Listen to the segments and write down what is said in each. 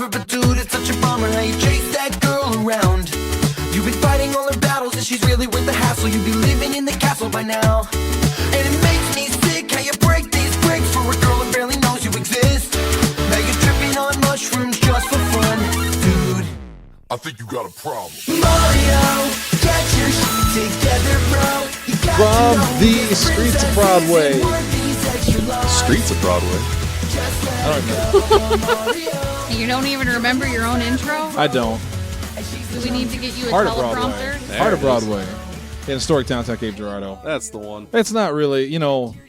lover, but dude, it's such a bummer how you chase that girl around. You've been fighting all her battles and she's really worth the hassle. You'd be living in the castle by now. And it makes me sick how you break these bricks for a girl that barely knows you exist. Now you're tripping on mushrooms just for fun. Dude, I think you got a problem. Mario, get your shit together, bro. You got From to know the this streets of princess Broadway. isn't worth these extra lies. Streets of Broadway. You don't even remember your own intro? I don't. Do we need to get you a Heart of Broadway. teleprompter? There Heart of it is. Broadway. In historic downtown Cape Girardeau. That's the one. It's not really,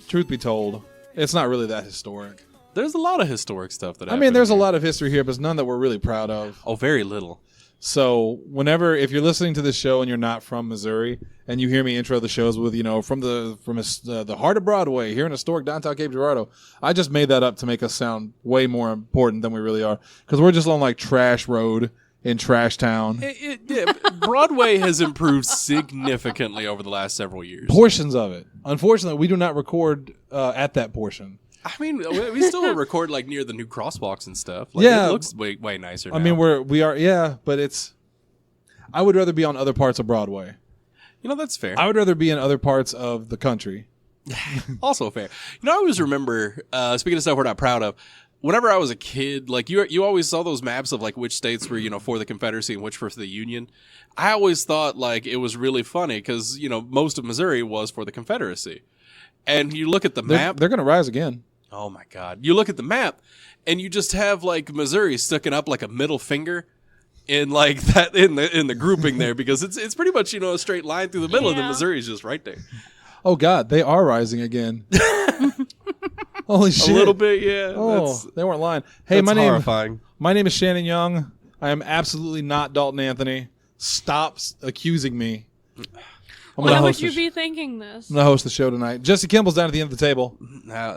truth be told, it's not really that historic. There's a lot of historic stuff that I mean, there's a lot of history here, but it's none that we're really proud of. Oh, very little. So if you're listening to this show and you're not from Missouri and you hear me intro the shows with, from the heart of Broadway here in historic downtown Cape Girardeau, I just made that up to make us sound way more important than we really are. Because we're just on like Trash Road in Trash Town. Yeah, Broadway has improved significantly over the last several years. Portions of it. Unfortunately, we do not record at that portion. I mean, we still record like near the new crosswalks and stuff. Like, Yeah. it looks way nicer. I now. mean, we are, but I would rather be on other parts of Broadway. That's fair. I would rather be in other parts of the country. Also fair. I always remember, speaking of stuff we're not proud of, whenever I was a kid, like you always saw those maps of like which states were, for the Confederacy and which were for the Union. I always thought like it was really funny because, most of Missouri was for the Confederacy. And you look at the map. They're going to rise again. Oh my God. You look at the map and you just have like Missouri sticking up like a middle finger in like that in the grouping there because it's pretty much, a straight line through the middle and then Missouri's just right there. Oh God, they are rising again. Holy shit. A little bit, yeah. Oh, they weren't lying. Hey, that's my horrifying. name is Shannon Young. I am absolutely not Dalton Anthony. Stop accusing me. Why would you be thinking this? I'm going to host the show tonight. Jesse Kimball's down at the end of the table.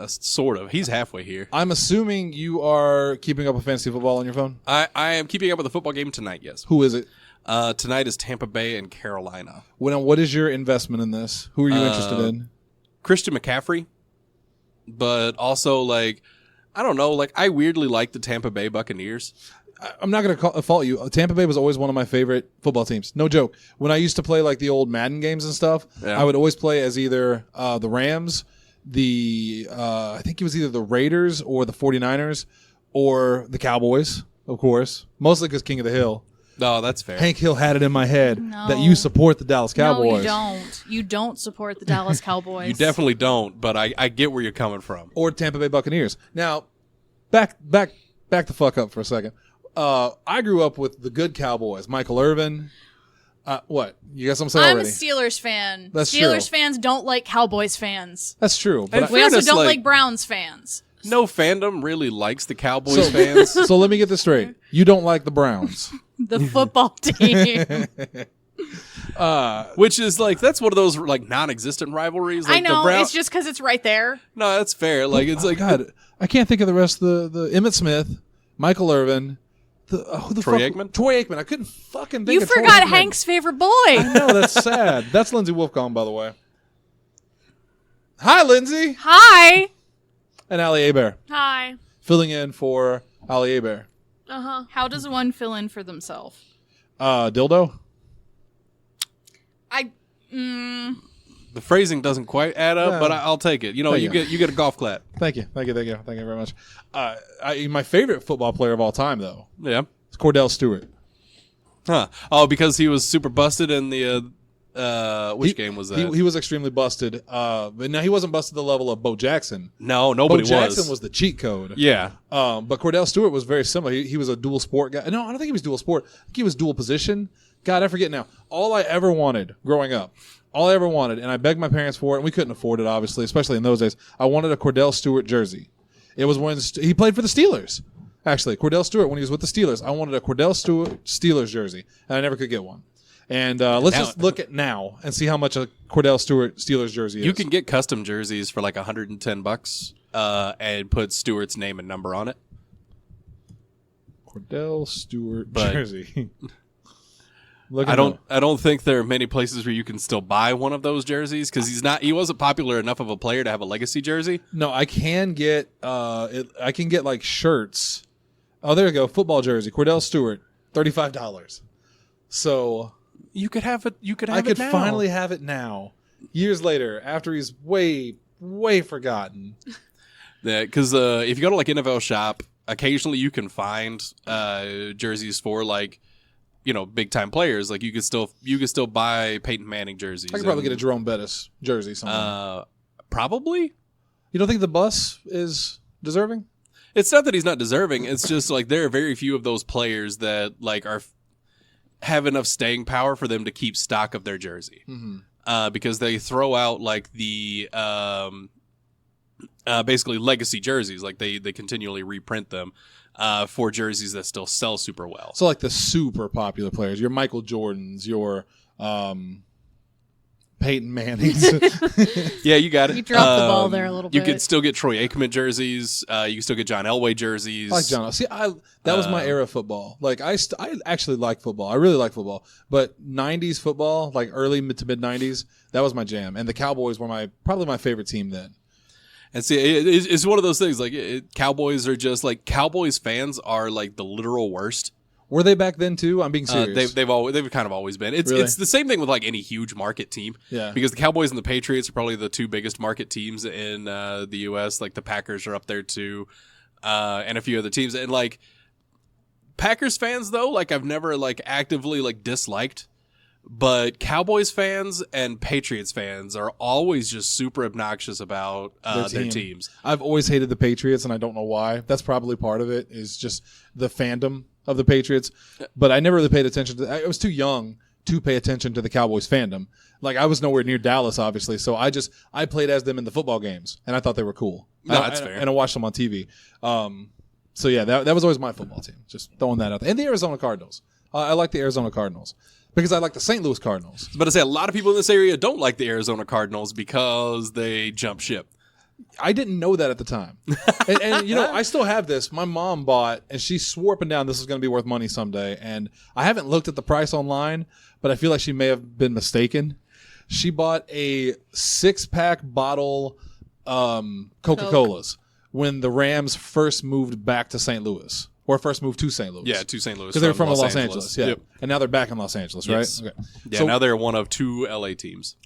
Sort of. He's halfway here. I'm assuming you are keeping up with fantasy football on your phone. I am keeping up with the football game tonight, yes. Who is it? Tonight is Tampa Bay and Carolina. What is your investment in this? Who are you interested in? Christian McCaffrey. But also, like, I don't know. Like, I weirdly like the Tampa Bay Buccaneers. I'm not going to fault you. Tampa Bay was always one of my favorite football teams. No joke. When I used to play like the old Madden games and stuff, I would always play as either the Rams, I think it was either the Raiders or the 49ers or the Cowboys, of course. Mostly because King of the Hill. No, that's fair. Hank Hill had it in my head that you support the Dallas Cowboys. No, you don't. You don't support the Dallas Cowboys. You definitely don't, but I get where you're coming from. Or Tampa Bay Buccaneers. Now, back the fuck up for a second. I grew up with the good Cowboys. Michael Irvin. What? You got something to say I'm already? a Steelers fan. That's Steelers true. fans don't like Cowboys fans. That's true. But And We also fairness, don't like- like Browns fans. No fandom really likes the Cowboys fans. So let me get this straight. You don't like the Browns. The football team. Which is like, that's one of those like non-existent ririvalries. Like I know. The Brown- It's just because it's right there. No, that's fair. Like, it's like, God, I can't think of the rest of the Emmitt Smith, Michael Irvin, who the Troy fuck? Aikman? Troy Aikman. I couldn't fucking think You of Troy forgot Aikman. Hank's favorite boy. No, that's sad. That's Lindsay Wolfcomb, by the way. Hi, Lindsay. Hi. And Ali Abear. Hi. Filling in for Ali Abear. How does one fill in for themselves? Dildo? the phrasing doesn't quite add up, but I'll take it. You know, you get a golf clap. Thank you very much. My favorite football player of all time, though, Yeah. is Cordell Stewart. Huh. Oh, because he was super busted in the which game was that? He was extremely busted. But now he wasn't busted to the level of Bo Jackson. No, nobody Bo Jackson was the cheat code. Yeah. But Cordell Stewart was very similar. He was a dual sport guy. No, I don't think he was dual sport. I think he was dual position. God, I forget now. All I ever wanted growing up, and I begged my parents for it, and we couldn't afford it, obviously, especially in those days. I wanted a Cordell Stewart jersey. It was when he played for the Steelers. Actually, Cordell Stewart, when he was with the Steelers, I wanted a Cordell Stewart Steelers jersey, and I never could get one. And let's just look at now and see how much a Cordell Stewart Steelers jersey is. You can get custom jerseys for like $110 and put Stewart's name and number on it. Cordell Stewart jersey. I don't think there are many places where you can still buy one of those jerseys because he wasn't popular enough of a player to have a legacy jersey. No, I can get like shirts Oh, there you go. Football jersey. Cordell Stewart, $35. So You could have it. You could have I it could now. finally have it now. Years later, after he's way forgotten. Yeah, because if you go to like NFL Shop, occasionally you can find jerseys for like, big time players. Like you could still buy Peyton Manning jerseys. I could probably get a Jerome Bettis jersey somewhere. Probably. You don't think the bus is deserving? It's not that he's not deserving. It's just like there are very few of those players that like have enough staying power for them to keep stock of their jersey. Because they throw out like the basically legacy jerseys. Like they continually reprint them for jerseys that still sell super well. So like the super popular players, your Michael Jordans, your Peyton Mannings. Yeah, you got it. You dropped the ball there a little You bit. could still get Troy Aikman jerseys. You can still get John Elway jerseys. I like John. See, that was my era of football. Like I actually like football. I really like football. But 90s football, like early to mid 90s, that was my jam. And the Cowboys were probably my favorite team then. And see, it's one of those things. Like Cowboys are just like Cowboys fans are like the literal worst. Were they back then too? I'm being serious. They've kind of always been. It's Really? it's the same thing with like any huge market team. Yeah. Because the Cowboys and the Patriots are probably the two biggest market teams in the U.S. Like the Packers are up there too, and a few other teams. And like Packers fans though, like I've never like actively like disliked, but Cowboys fans and Patriots fans are always just super obnoxious about their teams. I've always hated the Patriots, and I don't know why. That's probably part of it. Is just the fandom of the Patriots, but I never really paid attention to. I was too young to pay attention to the Cowboys fandom. Like I was nowhere near Dallas, obviously, so I played as them in the football games, and I thought they were cool. No, that's fair. And I watched them on TV. So yeah, that was always my football team. Just throwing that out there. And the Arizona Cardinals. I like the Arizona Cardinals because I like the St. Louis Cardinals. But I say a lot of people in this area don't like the Arizona Cardinals because they jump ship. I didn't know that at the time. and I still have this. My mom bought, and she swore up and down this is going to be worth money someday. And I haven't looked at the price online, but I feel like she may have been mistaken. She bought a 6-pack bottle Coca-Colas when the Rams first moved back to St. Louis. Or first moved to St. Louis. Yeah, to St. Louis. Because they were from Los Angeles. Yeah. Yep. And now they're back in Los Angeles, Yes. right? Okay. Yeah, So- now they're one of 2 LA teams.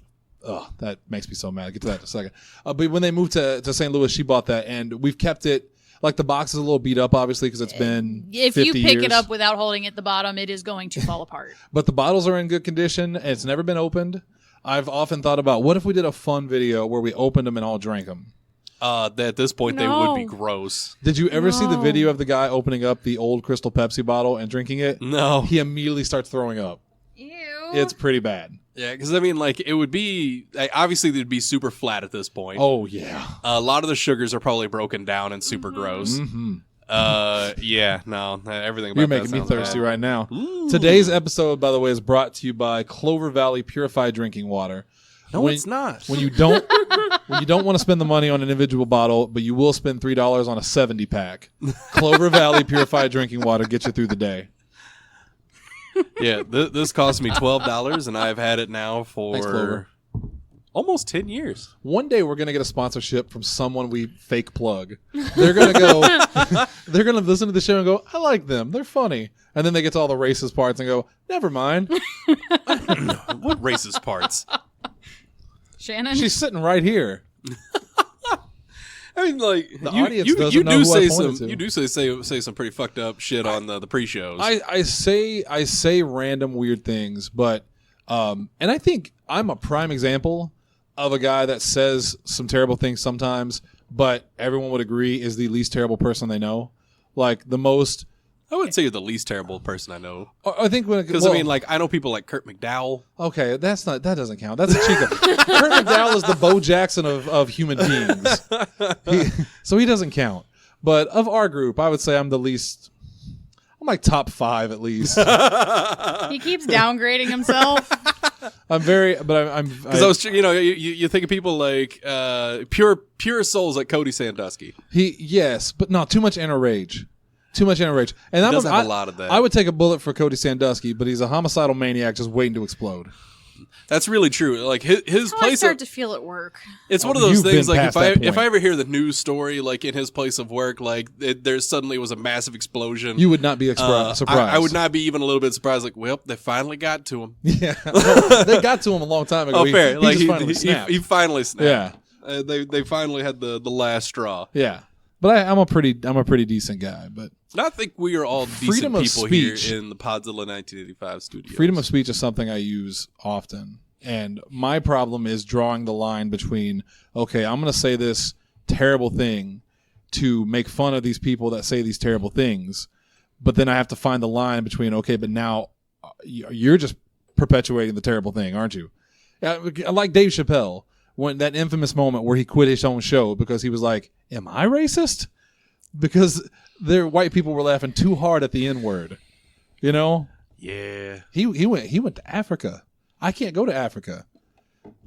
Oh, that makes me so mad. I'll get to that in a second. But when they moved to St. Louis, she bought that, and we've kept it. Like the box is a little beat up, obviously, because it's been If 50 you pick years. it up without holding it at the bottom, it is going to fall apart. But the bottles are in good condition, and it's never been opened. I've often thought about what if we did a fun video where we opened them and all drank them. At this point, they would be gross. Did you ever see the No. video of the guy opening up the old Crystal Pepsi bottle and drinking it? No. He immediately starts throwing up. Ew. It's pretty bad. Yeah, because I mean, like, it would be obviously they'd be super flat at this point. Oh, yeah. A lot of the sugars are probably broken down and super gross. Yeah, no, everything about You're that making me sounds thirsty bad. right now. Today's episode, by the way, is brought to you by Clover Valley Purified Drinking Water. No, it's not. When you don't want to spend the money on an individual bottle, but you will spend $3 on a 70-pack, Clover Valley Purified Drinking Water gets you through the day. Yeah, this cost me $12, and I've had it now Thanks, for Clover. almost 10 years. One day we're gonna get a sponsorship from someone we fake plug. They're gonna go. They're gonna listen to the show and go, "I like them. They're funny." And then they get to all the racist parts and go, "Never mind." What racist parts? Shannon? She's sitting right here. I mean, like The you, audience you, doesn't you know do who I say pointed some to. you do say some pretty fucked up shit on the pre-shows. I say random weird things, but and I think I'm a prime example of a guy that says some terrible things sometimes, but everyone would agree is the least terrible person they know. Like the most. I wouldn't say you're the least terrible person I know. I think when Because I mean, like I know people like Kurt McDowell. okay, that doesn't count. That's a Chico. Kurt McDowell is the Bo Jackson of human beings, so he doesn't count. But of our group, I would say I'm the least. I'm like top 5 at least. He keeps downgrading himself. I'm very, but I'm. Because I was, you think of people like pure souls like Cody Sandusky. Yes, but no, too much inner rage. Too much inner rage. And He does have a lot of that. I would take a bullet for Cody Sandusky, but he's a homicidal maniac just waiting to explode. That's really true. Like his How I place. start to feel at work. It's one of those You've things. been Like past that if I point. ever hear the news story, like in his place of work, like there suddenly was a massive explosion. You would not be surprised. I would not be even a little bit surprised. Like, well, they finally got to him. Yeah, they got to him a long time ago. Oh, fair. Like just finally snapped. he finally snapped. Yeah. They finally had the last straw. Yeah, but I'm a pretty decent guy. But I think we are all decent Freedom of people speech. here in the Podzilla 1985 studio. freedom of speech is something I use often, and my problem is drawing the line between okay, I'm going to say this terrible thing to make fun of these people that say these terrible things, but then I have to find the line between okay, but now you're just perpetuating the terrible thing, aren't you? Like Dave Chappelle, when that infamous moment where he quit his own show because he was like, "Am I racist?" Because their white people were laughing too hard at the N-word. You know? Yeah. He went to Africa. I can't go to Africa.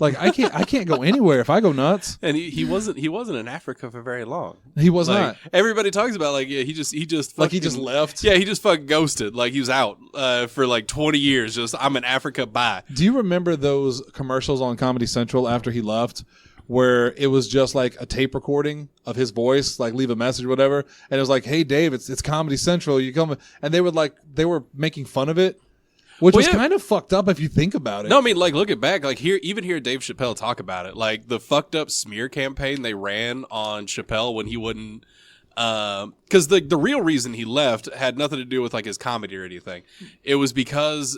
Like I can't go anywhere if I go nuts. And he wasn't in Africa for very long. He was Like, not. everybody talks about like he just Like he fucking- just left. Yeah, he just fucking ghosted. Like he was out for like 20 years. Just I'm in Africa. Bye. Do you remember those commercials on Comedy Central after he left, where it was just like a tape recording of his voice, like leave a message or whatever, and it was like, "Hey Dave, it's Comedy Central. You come," and they were making fun of it, which Well, was yeah. kind of fucked up if you think about it. No, I mean, like, look it back. Like, hear Dave Chappelle talk about it. Like, the fucked up smear campaign they ran on Chappelle when he wouldn't. Because the real reason he left had nothing to do with, like, his comedy or anything. It was because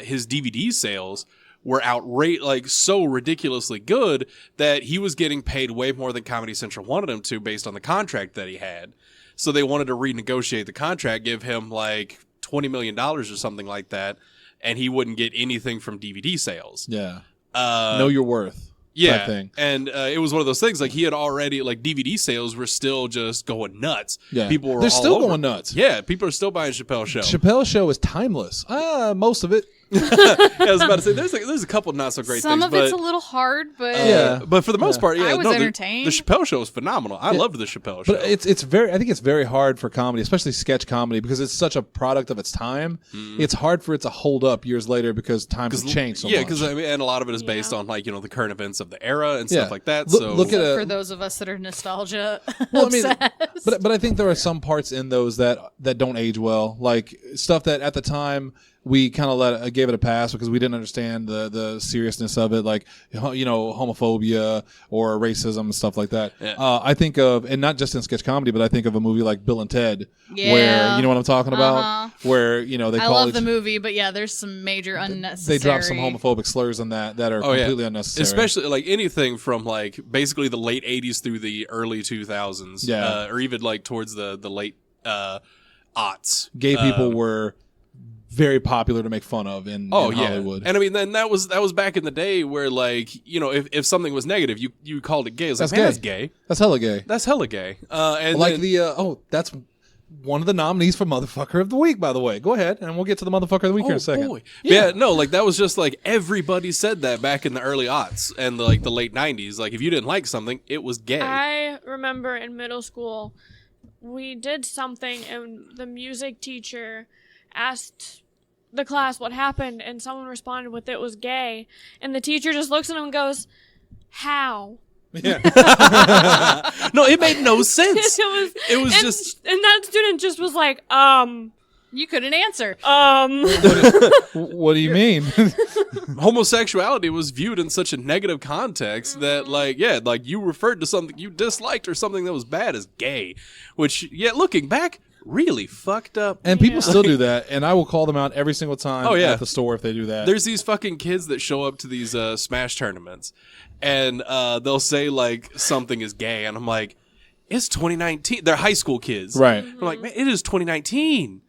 his DVD sales were like, so ridiculously good that he was getting paid way more than Comedy Central wanted him to based on the contract that he had. So they wanted to renegotiate the contract, give him, like, $20 million or something like that. And he wouldn't get anything from DVD sales. Yeah. Know your worth. Yeah, Type thing. and it was one of those things. Like he had already like DVD sales were still just going nuts. Yeah. People were They're all still over. going nuts. Yeah, people are still buying Chappelle's show. Chappelle's show is timeless. Most of it. Yeah, I was about to say there's a couple not so great Some things, of but it's a little hard, but Yeah. but for the most part, yeah, I was no, entertained. The Chappelle show is phenomenal. I loved the Chappelle show. But it's very. I think it's very hard for comedy, especially sketch comedy, because it's such a product of its time. It's hard for it to hold up years later because times have changed so yeah, much. because I mean, and a lot of it is based on like the current events of the era and Yeah. stuff like that. Look- so look at for a- those of us that are nostalgia Well, I mean, obsessed. but I think there are some parts in those that don't age well, like stuff that at the time we kind of gave it a pass because we didn't understand the seriousness of it, like homophobia or racism and stuff like that. Yeah. I think of, and not just in sketch comedy, but I think of a movie like Bill and Ted, Yeah. where you know what I'm talking about, Uh-huh. where they I call love each- the movie, but yeah, there's some major unnecessary. they drop some homophobic slurs in that are completely unnecessary. Especially like anything from like basically the late 80s through the early 2000s. Yeah. Or even like towards the late aughts. gay people were very popular to make fun of in Hollywood. And I mean, then that was back in the day where like, if something was negative, you called it gay. It's like, That's man, gay. that's gay. That's hella gay. That's hella gay. And Like then, that's one of the nominees for Motherfucker of the Week, by the way. Go ahead, and we'll get to the Motherfucker of the Week here in a second. boy. Yeah, no, like that was just like everybody said that back in the early aughts and like the late 90s. Like if you didn't like something, it was gay. I remember in middle school, we did something and the music teacher asked the class what happened and someone responded with it was gay. And the teacher just looks at him and goes, how? Yeah. No, it made no sense. It was and, just and that student just was like, You couldn't answer. What do you mean? homosexuality was viewed in such a negative context that like you referred to something you disliked or something that was bad as gay, which looking back really fucked up. And people still do that, and I will call them out every single time Oh, yeah. at the store if they do that. There's these fucking kids that show up to these Smash tournaments, and they'll say like something is gay, and I'm like, it's 2019. They're high school kids, Right. I'm like, man, it is 2019.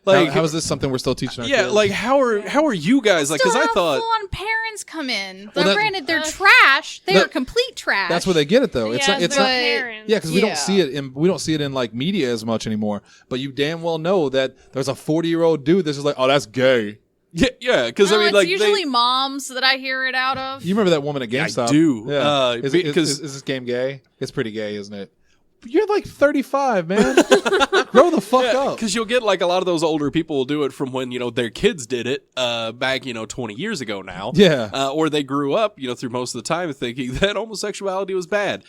How Like, how is this something we're still teaching our yeah, kids? like how are you guys like? Still Because I have thought, full-on parents come in. Well, that- Granted, they're trash. They that- are complete trash. that's where they get it though. It's yeah, not, it's their not parents. yeah, because we Yeah. don't see it in like media as much anymore. But you damn well know that there's a 40-year-old dude that's just like, oh, that's gay. yeah, because No, I mean, it's like usually moms that I hear it out of. You remember that woman at I GameStop? do. Yeah. Is because this game gay? It's pretty gay, isn't it? You're like 35, man. Grow the fuck up. Because you'll get like a lot of those older people will do it from when, their kids did it back, 20 years ago now. Yeah. Or they grew up, through most of the time thinking that homosexuality was bad.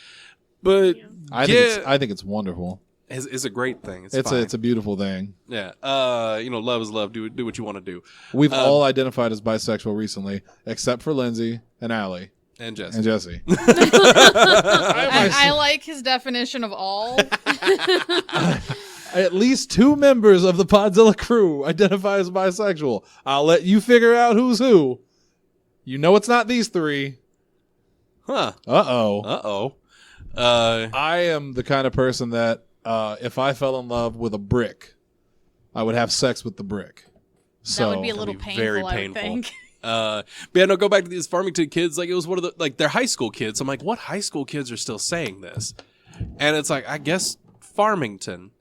But I think it's wonderful. It's a great thing. It's a beautiful thing. Yeah. Love is love. Do what you want to do. We've all identified as bisexual recently, except for Lindsay and Allie. And Jesse. And Jesse. I like his definition of all. At least 2 members of the Podzilla crew identify as bisexual. I'll let you figure out who's who. You know it's not these 3. Huh. Uh-oh. Uh-oh. I am the kind of person that if I fell in love with a brick, I would have sex with the brick. So That would be a little be painful, very I would painful. think. But yeah, no, go back to these Farmington kids. Like, it was one of the, like, they're high school kids. I'm like, what high school kids are still saying this? And it's like, I guess Farmington.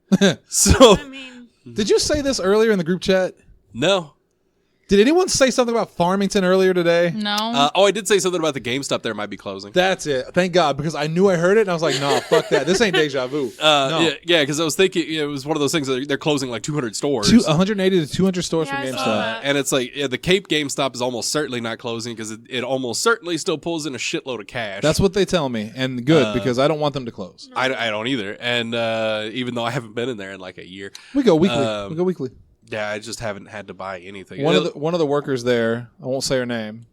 So, I mean, Did you say this earlier in the group chat? no. Did anyone say something about Farmington earlier today? No. I did say something about the GameStop there might be closing. That's it. Thank God, because I knew I heard it, and I was like, no, fuck that. This ain't deja vu. No. Yeah, because I was thinking it was one of those things that they're closing like 200 stores. 180 to 200 stores Yeah, from I saw GameStop. that. And it's like, the Cape GameStop is almost certainly not closing because it almost certainly still pulls in a shitload of cash. That's what they tell me, and good, because I don't want them to close. I don't either. And even though I haven't been in there in like a year. We go weekly. Yeah, I just haven't had to buy anything. One of the workers there, I won't say her name.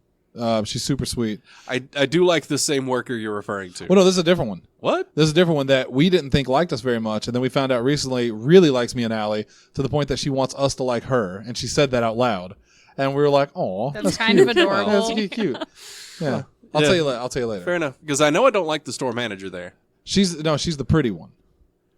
She's super sweet. I do like the same worker you're referring to. Well, no, this is a different one. What? This is a different one that we didn't think liked us very much, and then we found out recently really likes me and Allie to the point that she wants us to like her, and she said that out loud, and we were like, "Oh, That's kind of adorable. That's cute." Yeah, I'll Yeah. tell you later. Fair enough. Because I know I don't like the store manager there. She's the pretty one.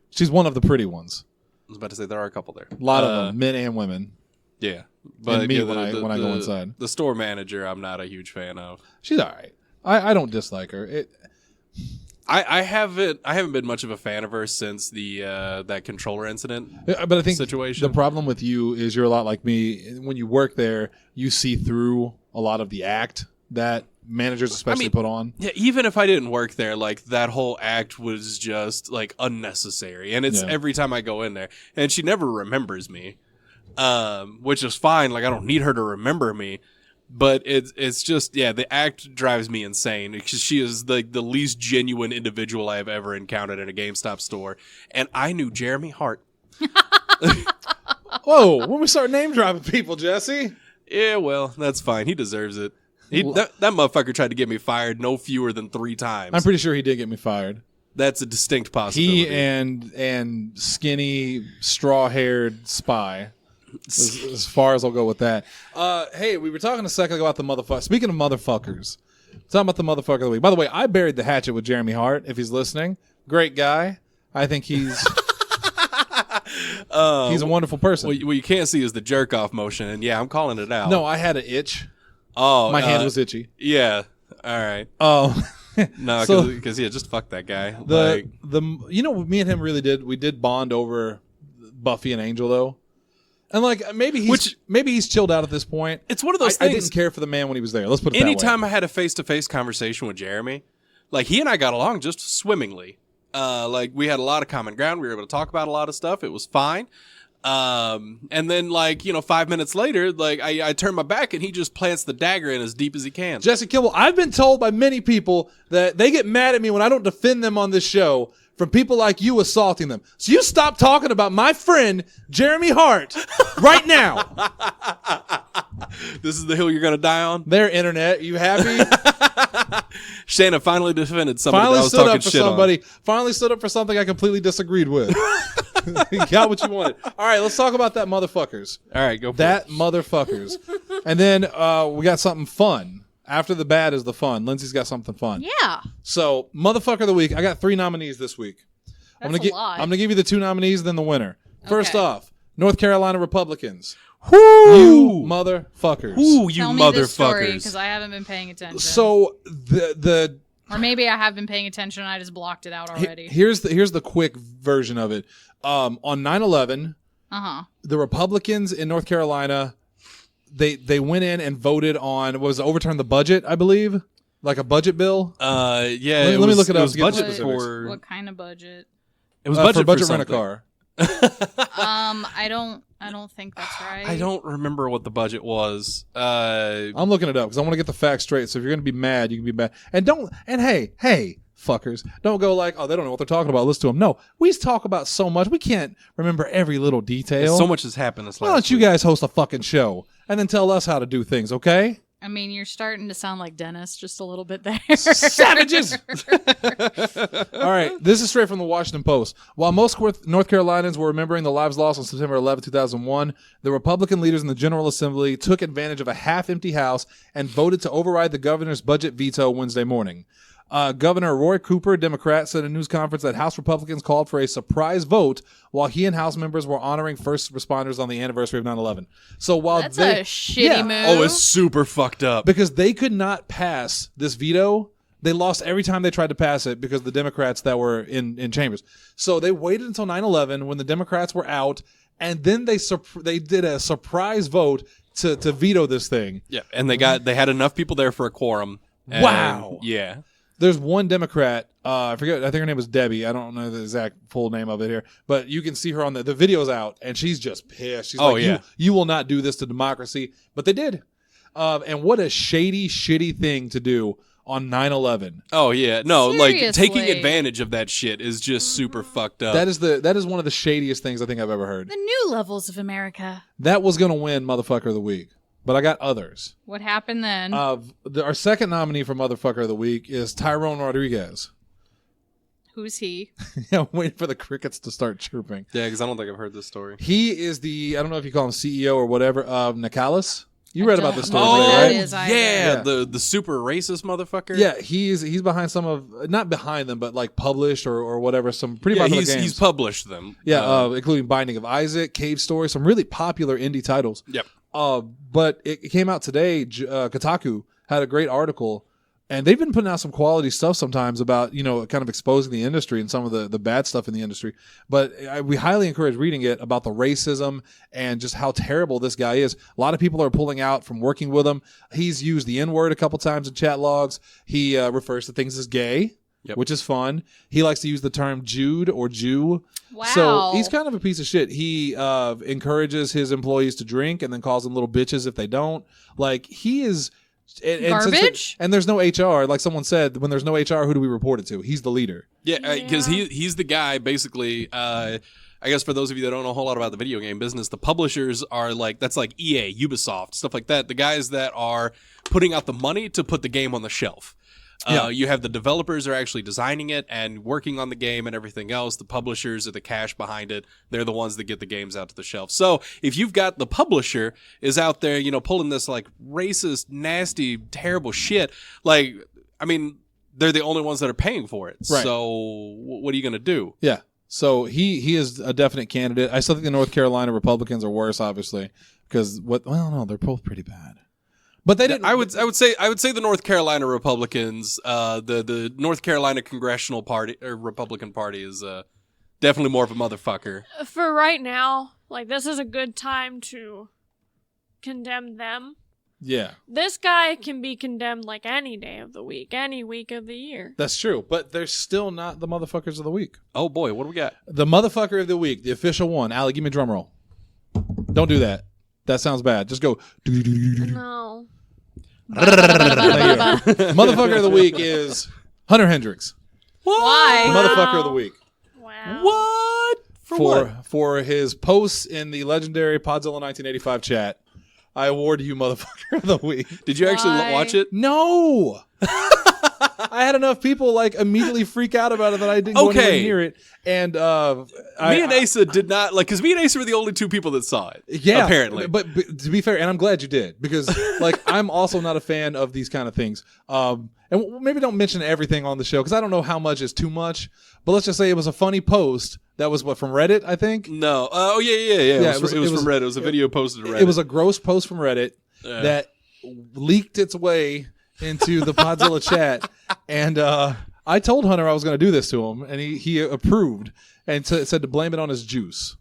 She's one of the pretty ones. I was about to say there are a couple there. A lot of them, men and women. Yeah. And me yeah, when I go inside. The store manager, I'm not a huge fan of. She's all right. I don't dislike her. I haven't been much of a fan of her since the that controller incident. But I think situation. the problem with you is you're a lot like me. When you work there, you see through a lot of the act that managers especially put on. Yeah, even if I didn't work there, like that whole act was just like unnecessary. And it's every time I go in there, and she never remembers me, which is fine. Like I don't need her to remember me, but it's just the act drives me insane because she is the least genuine individual I have ever encountered in a GameStop store, and I knew Jeremy Hart. Whoa! When we start name dropping people, Jesse. Yeah, well, that's fine. He deserves it. That motherfucker tried to get me fired no fewer than 3 times. I'm pretty sure he did get me fired. That's a distinct possibility. He and skinny, straw-haired spy. As far as I'll go with that. Hey, we were talking a second ago about the motherfucker. Speaking of motherfuckers, talking about the motherfucker of the week. By the way, I buried the hatchet with Jeremy Hart. If he's listening, great guy. I think he's he's a wonderful person. What you can't see is the jerk off motion, and I'm calling it out. No, I had an itch. Oh, My hand was itchy. Yeah. All right. Oh. No, So- because just fuck that guy. You know what me and him really did? We did bond over Buffy and Angel though. And like maybe he's chilled out at this point. It's one of those I things. didn't care for the man when he was there. Let's put it Anytime that way. I had a face-to-face conversation with Jeremy, like he and I got along just swimmingly. Like we had a lot of common ground. We were able to talk about a lot of stuff. It was fine. And then 5 minutes later, like I turn my back and he just plants the dagger in as deep as he can. Jesse Kimball, I've been told by many people that they get mad at me when I don't defend them on this show from people like you assaulting them. So you stop talking about my friend Jeremy Hart right now. This is the hill you're gonna die on. There, internet, you happy? Shayna finally defended somebody Finally that I was stood talking up for shit somebody. Finally stood up for something I completely disagreed with. You got what you wanted. All right, let's talk about that motherfuckers. on. All right, go for That it. motherfuckers. And then we got something fun. After the bad is the fun. Lindsay's got something fun. Yeah. So, motherfucker of the week. I got 3 nominees this week. That's I'm a lot. gonna give you the 2 nominees, then the winner. First Okay. off, North Carolina Republicans. Woo! You motherfuckers. Ooh, you Tell me this story motherfuckers. because I haven't been paying attention. So the or maybe I have been paying attention and I just blocked it out already. here's the quick version of it. On 9/11, the Republicans in North Carolina, they went in and voted on overturn the budget, I believe, like a budget bill. Yeah. Let me look it up was to get the budget specifics. for. What kind of budget? It was for budget rent a something. car. I don't think that's right. I don't remember what the budget was. I'm looking it up because I want to get the facts straight. So if you're going to be mad, you can be mad. And hey, fuckers, don't go like, oh, they don't know what they're talking about. Listen to them. No, we talk about so much. We can't remember every little detail. So much has happened this last Why don't you week. guys host a fucking show and then tell us how to do things, okay? I mean, you're starting to sound like Dennis just a little bit there. Savages! All right, this is straight from the Washington Post. While most North Carolinians were remembering the lives lost on September 11, 2001, the Republican leaders in the General Assembly took advantage of a half-empty House and voted to override the governor's budget veto Wednesday morning. Governor Roy Cooper, Democrat, said in a news conference that House Republicans called for a surprise vote while he and House members were honoring first responders on the anniversary of 9/11. So while That's a shitty move. Oh, it's super fucked up. because they could not pass this veto. They lost every time they tried to pass it because the Democrats that were in chambers. So they waited until 9/11 when the Democrats were out, and then they did a surprise vote to veto this thing. Yeah, and they had enough people there for a quorum. And Wow. Yeah. There's one Democrat, I forget, I think her name was Debbie. I don't know the exact full name of it here, but you can see her on the video's out, and she's just pissed. She's like, yeah. you will not do this to democracy. But they did. And what a shady, shitty thing to do on 9/11. Oh yeah. No, like taking Seriously. advantage of that shit is just super fucked up. That is one of the shadiest things I think I've ever heard. The new levels of America. That was going to win Motherfucker of the Week, but I got others. What happened then? Our second nominee for Motherfucker of the Week is Tyrone Rodriguez. Who's he? I'm waiting for the crickets to start chirping. Yeah, because I don't think I've heard this story. He is I don't know if you call him CEO or whatever, of Nicalis. You read about this story don't know today, what right? that is either. yeah, the super racist motherfucker. Yeah, he's behind some of, not behind them, but like published or whatever, some pretty Yeah, popular he's games. published them. Yeah, including Binding of Isaac, Cave Story, some really popular indie titles. Yep. But it came out today. Kotaku had a great article, and they've been putting out some quality stuff sometimes about, kind of exposing the industry and some of the bad stuff in the industry. But we highly encourage reading it about the racism and just how terrible this guy is. A lot of people are pulling out from working with him. He's used the N-word a couple times in chat logs. He refers to things as gay. Yep. Which is fun. He likes to use the term Jude or Jew. Wow. So he's kind of a piece of shit. He encourages his employees to drink and then calls them little bitches if they don't. Like, he is... Garbage? And there's no HR. Like someone said, when there's no HR, who do we report it to? He's the leader. Yeah, because he's the guy, basically, I guess for those of you that don't know a whole lot about the video game business, the publishers are that's like EA, Ubisoft, stuff like that. The guys that are putting out the money to put the game on the shelf. Yeah. You have the developers are actually designing it and working on the game and everything else. The publishers are the cash behind it. They're the ones that get the games out to the shelf. So if you've got the publisher is out there, pulling this like racist, nasty, terrible shit, like, I mean, they're the only ones that are paying for it. Right. So what are you going to do? Yeah. So he is a definite candidate. I still think the North Carolina Republicans are worse, obviously, because no, they're both pretty bad. But they didn't. I would say the North Carolina Republicans, the North Carolina Congressional Party or Republican Party is definitely more of a motherfucker. For right now, like, this is a good time to condemn them. Yeah, This guy can be condemned like any day of the week, any week of the year. that's true. But they're still not the motherfuckers of the week. Oh boy, what do we got? The motherfucker of the week, the official one. Allie, give me a drum roll. Don't do that. That sounds bad. Just go. No. Motherfucker of the week is Hunter Hendricks. The Why? motherfucker of the week. Wow. What? For what? For his posts in the legendary Podzilla 1985 chat. I award you motherfucker of the week. Did you actually Why? watch it? No. I had enough people like immediately freak out about it that I didn't go anywhere Okay. near it. And Me and Asa did not because me and Asa were the only two people that saw it. yeah, apparently. But to be fair, and I'm glad you did, because like I'm also not a fan of these kind of things. And maybe don't mention everything on the show because I don't know how much is too much. But let's just say it was a funny post that was from Reddit, I think. No. Oh yeah. It was from Reddit. It was a video posted to Reddit. It was a gross post from Reddit that leaked its way into the Podzilla chat, and I told Hunter I was going to do this to him, and he approved and said to blame it on his juice.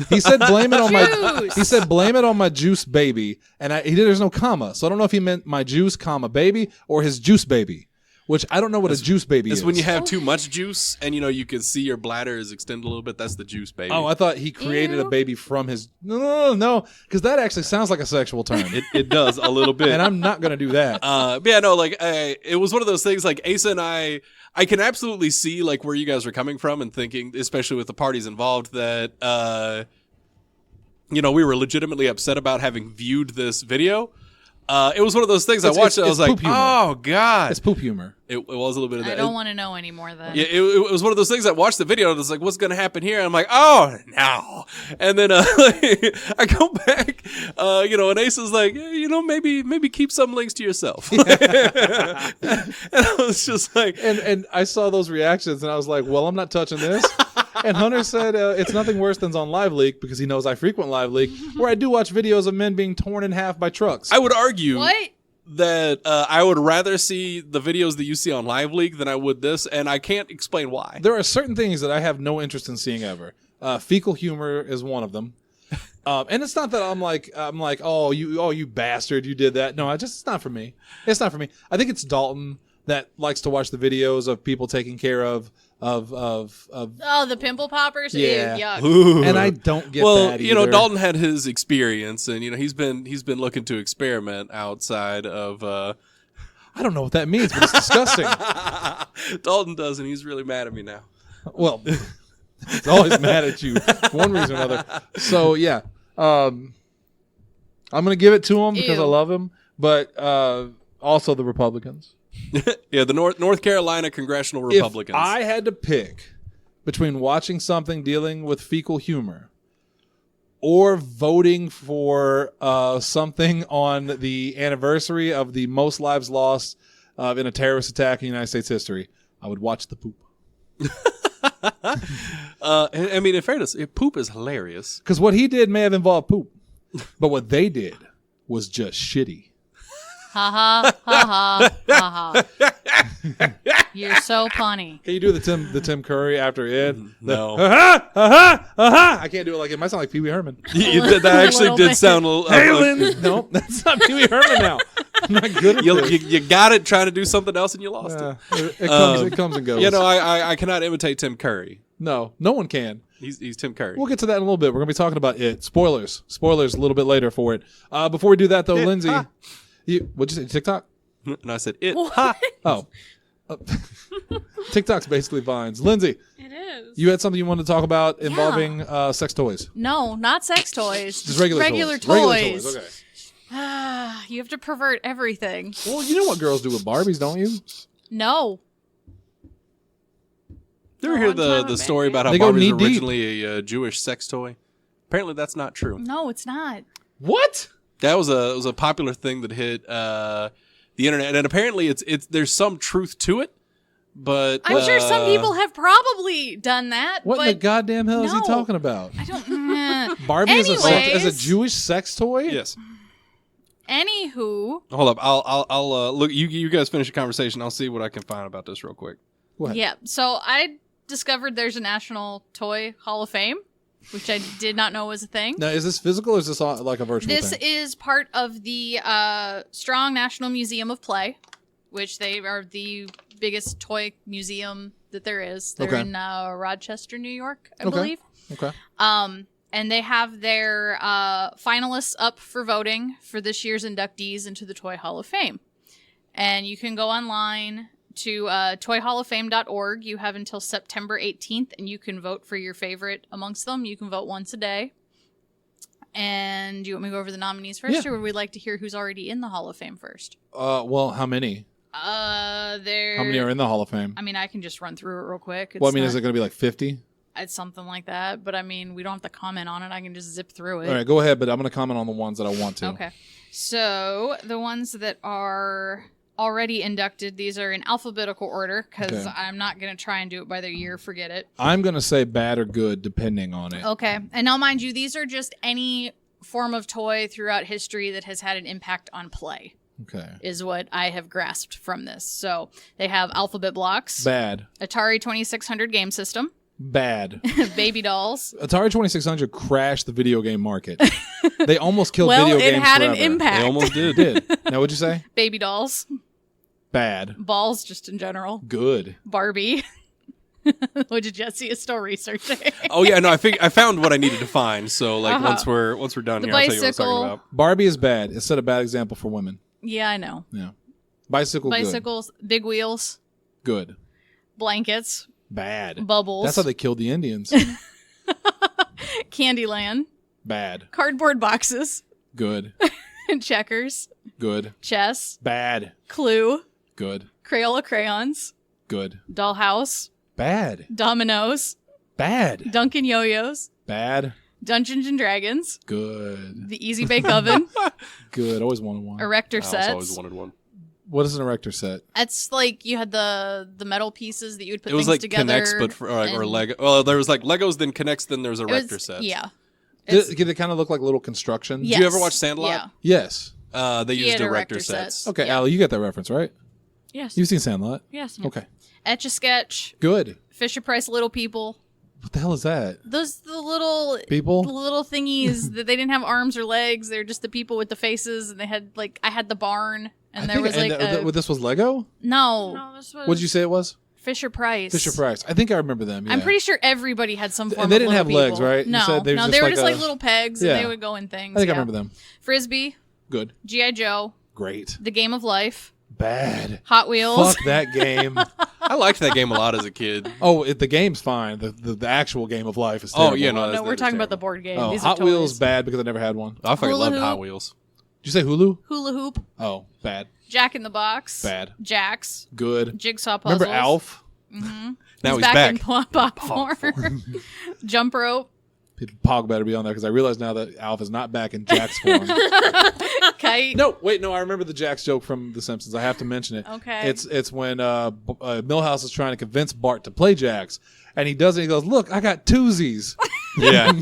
He said blame it on my. He said blame it on my juice baby, and there's no comma, so I don't know if he meant my juice comma baby or his juice baby, which I don't know what a juice baby is. It's when you have too much juice and you can see your bladder is extended a little bit. That's the juice baby. Oh, I thought he created a baby from his. No, because that actually sounds like a sexual term. It does a little bit. And I'm not going to do that. But yeah, no, like it was one of those things. Like Asa and I can absolutely see like where you guys are coming from and thinking, especially with the parties involved, that we were legitimately upset about having viewed this video. It was one of those things I watched. I was like, oh god, it's poop humor. It was a little bit of that. I don't want to know anymore then. Yeah, it was one of those things. I watched the video and I was like, what's going to happen here? And I'm like, oh, no. And then I go back, and Asa's like, maybe keep some links to yourself. And I was just like. And I saw those reactions and I was like, well, I'm not touching this. And Hunter said it's nothing worse than's on Live Leak because he knows I frequent Live Leak, where I do watch videos of men being torn in half by trucks. I would argue. What? That I would rather see the videos that you see on Live Leak than I would this, and I can't explain why. There are certain things that I have no interest in seeing ever. Fecal humor is one of them, and it's not that I'm like, oh you bastard, you did that. No, it's not for me. It's not for me. I think it's Dalton that likes to watch the videos of people taking care of the pimple poppers. Yeah. Ew, yuck. Ooh. and I don't get well, that either. Dalton had his experience, and he's been looking to experiment outside of. I don't know what that means, but it's disgusting. Dalton does, and he's really mad at me now. Well, he's always mad at you for one reason or another. So yeah, I'm gonna give it to him because I Ew. love him, but also the Republicans. Yeah, the North Carolina congressional Republicans. If I had to pick between watching something dealing with fecal humor or voting for something on the anniversary of the most lives lost in a terrorist attack in United States history, I would watch the poop. I mean, in fairness, poop is hilarious. Because what he did may have involved poop, but what they did was just shitty. Ha ha ha ha ha. You're so funny. Can you do the Tim Curry after it? No. I can't do it like it. Might sound like Pee Wee Herman. That actually little did bit. sound a little. Halen. No, that's not Pee Wee Herman now. I'm not good at this. You got it trying to do something else and you lost it. It comes and goes. I cannot imitate Tim Curry. No one can. He's Tim Curry. We'll get to that in a little bit. We're going to be talking about it. Spoilers a little bit later for it. Before we do that, though, Lindsay, what'd you say, TikTok? And I said, it. What? Oh. TikTok's basically Vines. Lindsay, It is. you had something you wanted to talk about involving sex toys. No, not sex toys. Just regular toys. Regular toys. Okay. You have to pervert everything. Well, you know what girls do with Barbies, don't you? No. Did you ever hear the story about how They go Barbie's knee-deep. originally a Jewish sex toy? Apparently that's not true. No, it's not. What? That was a popular thing that hit the internet, and apparently it's there's some truth to it, but I'm sure some people have probably done that. What but in the goddamn hell is he no. talking about? I don't. Barbie as Anyways. a Jewish sex toy? yes. Anywho. Hold up, I'll look. You guys finish the conversation. I'll see what I can find about this real quick. Go ahead. Yeah. So I discovered there's a National Toy Hall of Fame, which I did not know was a thing. Now, is this physical or is this like a virtual This thing? is part of the Strong National Museum of Play, which they are the biggest toy museum that there is. They're Okay. in Rochester, New York, I Okay. believe. Okay. And they have their finalists up for voting for this year's inductees into the Toy Hall of Fame. And you can go online to toyhalloffame.org. You have until September 18th, and you can vote for your favorite amongst them. You can vote once a day. And do you want me to go over the nominees first, Yeah. or would we like to hear who's already in the Hall of Fame first? Well, how many? How many are in the Hall of Fame? I mean, I can just run through it real quick. Well, I mean, is it going to be like 50? It's something like that, but I mean, we don't have to comment on it. I can just zip through it. All right, go ahead, but I'm going to comment on the ones that I want to. Okay. So the ones that are already inducted, these are in alphabetical order because Okay. I'm not going to try and do it by their year. Forget it. I'm going to say bad or good depending on it. Okay. And now, mind you, these are just any form of toy throughout history that has had an impact on play, Okay. is what I have grasped from this. So they have alphabet blocks, Bad. Atari 2600 game system, Bad. baby dolls. Atari 2600 crashed the video game market. They almost killed Well, video it games had an forever. impact. They almost did. It did. Now, what'd you say? Baby dolls. Bad. Balls, just in general. Good. Barbie. Which Jesse is still researching. Oh yeah, no, I found what I needed to find. So like once we're done The here, I'll tell you what I was bicycle. talking about. Barbie is bad. It set a bad example for women. Yeah, I know. Yeah. Bicycle, Bicycles, big wheels, good. blankets, Bad. bubbles. That's how they killed the Indians. Candyland, Bad. cardboard boxes, Good. checkers, Good. chess, Bad. Clue, Good. Crayola crayons, Good. Dollhouse, Bad. Dominoes, Bad. Dunkin' Yo-Yos, Bad. Dungeons and Dragons, Good. the Easy Bake Oven, Good. Always wanted one. erector I also sets. always wanted one. What is an erector set? That's like you had the metal pieces that you would put It was things like together. Connects, but or and Lego. Well, there was like Legos, then Connects, then there was it erector was- sets. Yeah. Did it kind of look like little construction? Yes. you ever watch Sandlot? Yeah. Yes. They He used had erector erector sets. sets. Okay, Yeah. Allie, you get that reference, right? Yes. You've seen Sandlot. Yes. Okay. Etch a Sketch, Good. Fisher Price Little People. What the hell is that? Those the little People? the little thingies that they didn't have arms or legs. They're just the people with the faces, and they had like I had the barn, and there was like this was Lego? No, this was. What did you say it was? Fisher Price. Fisher Price. I think I remember them. Yeah. I'm pretty sure everybody had some form And they of didn't little have legs, people. right? You No, said they were no, just they were like just a- like little pegs, Yeah. and they would go in things. I think I yeah. remember them. Frisbee, Good. G.I. Joe, Great. The Game of Life, Bad. Hot Wheels. Fuck that game. I liked that game a lot as a kid. Oh, the game's fine. The actual game of life is Oh, terrible. yeah, no, No, that's- we're that's talking about the terrible. board game. Oh, These Hot are Wheels toys. bad because I never had one. I fucking Hula loved hoop. Hot Wheels. Did you say Hulu? Hula Hoop, Oh, bad. Jack in the Box, Bad. Jax, Good. Jigsaw Puzzles. Remember Alf? Now he's back. back. In pop form. Jump rope. Pog better be on there because I realize now that Alf is not back in Jack's form. Kite. No, wait, no, I remember the Jack's joke from The Simpsons. I have to mention it. Okay. It's when Milhouse is trying to convince Bart to play Jack's, and he does it. He goes, "Look, I got twosies." Yeah.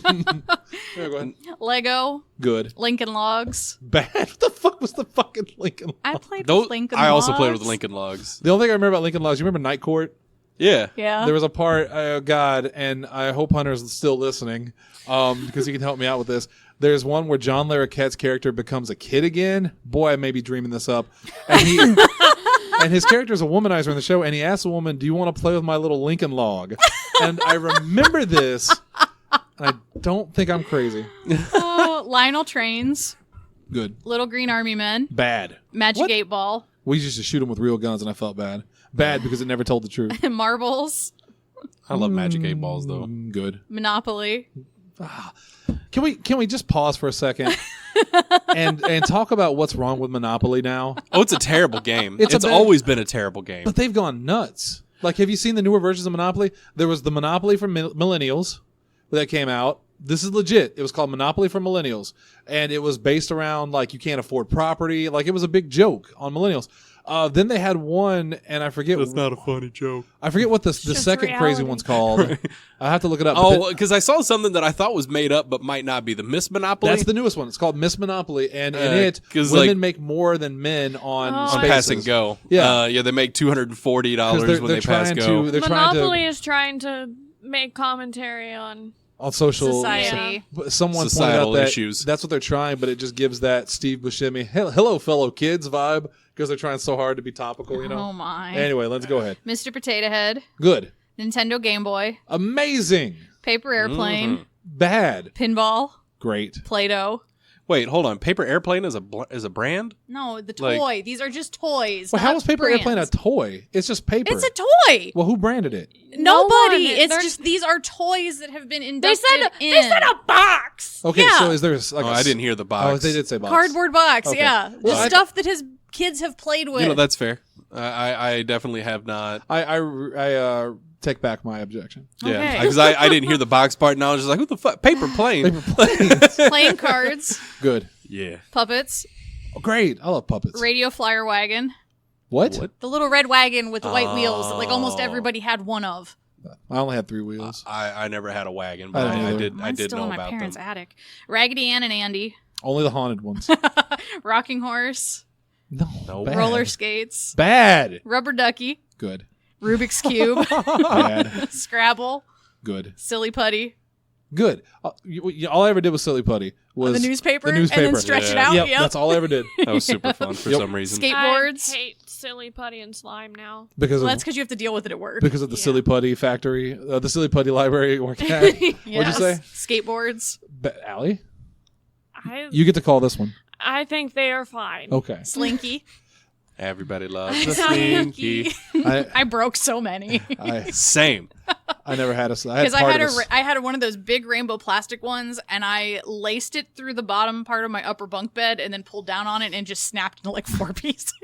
Yeah, go ahead. Lego. Good. Lincoln Logs. Bad. What the fuck was the fucking Lincoln? I played Those, with Lincoln I Logs. also played with Lincoln Logs. The only thing I remember about Lincoln Logs, you remember Night Court? Yeah. Yeah. There was a part, God, and I hope Hunter's still listening because he can help me out with this. There's one where John Larroquette's character becomes a kid again. Boy, I may be dreaming this up. And he and his character is a womanizer in the show, and he asks a woman, "Do you want to play with my little Lincoln log?" And I remember this, and I don't think I'm crazy. Oh, Lionel Trains. Good. Little Green Army Men. Bad. Magic What? 8 Ball. We used to shoot him with real guns, and I felt bad. Bad because it never told the truth. Marbles. I love Magic 8 Balls, though. Good. Monopoly. Can we just pause for a second and talk about what's wrong with Monopoly now? Oh, it's a terrible game. It's It's, a bad- always been a terrible game. But they've gone nuts. Like, have you seen the newer versions of Monopoly? There was the Monopoly for millennials that came out. This is legit. It was called Monopoly for Millennials, and it was based around like you can't afford property. Like it was a big joke on millennials. Then they had one, and I forget. not a funny joke. I forget what the just second crazy reality. one's called. I have to look it up. Oh, because I saw something that I thought was made up, but might not be. The Miss Monopoly. That's the newest one. It's called Miss Monopoly, and in it, 'cause, women like- make more than men on Oh, on spaces. Pass and Go. Yeah. Yeah, they make $240 'Cause when they pass trying go. to they're trying Monopoly to is trying to make commentary on. on social Society. But someone Societal pointed out that issues. that's what they're trying, but it just gives that Steve Buscemi "Hello, fellow kids" vibe because they're trying so hard to be topical. You know. Oh my. Anyway, let's go ahead. Mr. Potato Head. Good. Nintendo Game Boy. Amazing. Paper Airplane. Mm-hmm. Bad. Pinball. Great. Play-Doh. Wait, hold on. Paper Airplane is a brand? No, the Like- toy. These are just toys. Well, how not is Paper brands. Airplane a toy? It's just paper. It's a toy. Well, who branded it? Nobody. one. It's They're- just these are toys that have been They inducted said in. they said a box. Okay, Yeah. so is there like Oh, a I didn't hear the box. Oh, they did say box. cardboard box. Okay. Yeah, Well, just I- stuff that his kids have played with. You know, that's fair. I definitely have not. I take back my objection. Yeah, Okay. because I didn't hear the box part, and I was just like, "Who the fuck? Paper Plane?" Paper planes. Playing cards, Good. Yeah. puppets, Oh, great. I love puppets. radio flyer wagon, What? What? the little red wagon with the white wheels that like almost everybody had one of. I only had 3 wheels. I never had a wagon, but I didn't I either. did. I Mine's did still know in my about parents' them. attic. Raggedy Ann and Andy, Only the haunted ones. rocking horse, No. Nope. Bad. roller skates, Bad. rubber ducky, Good. Rubik's cube, Bad. Scrabble, Good. silly putty, Good. All I ever did with Silly Putty was The newspaper, The newspaper. and then stretch it Yeah. out. Yep, Yep. that's all I ever did That was super fun for some reason. Skateboards. I hate silly putty and slime now. because Well, of that's because you have to deal with it at work. because of the Silly Putty factory, the Silly Putty library you work at. What'd you Yes. say, Skateboards. Allie? I You get to call this one. I think they are fine. Okay. Slinky. Everybody loves the Slinky. slinky. I broke so many. Same. I never had a. Because I had one of those big rainbow plastic ones, and I laced it through the bottom part of my upper bunk bed, and then pulled down on it and just snapped into like 4 pieces.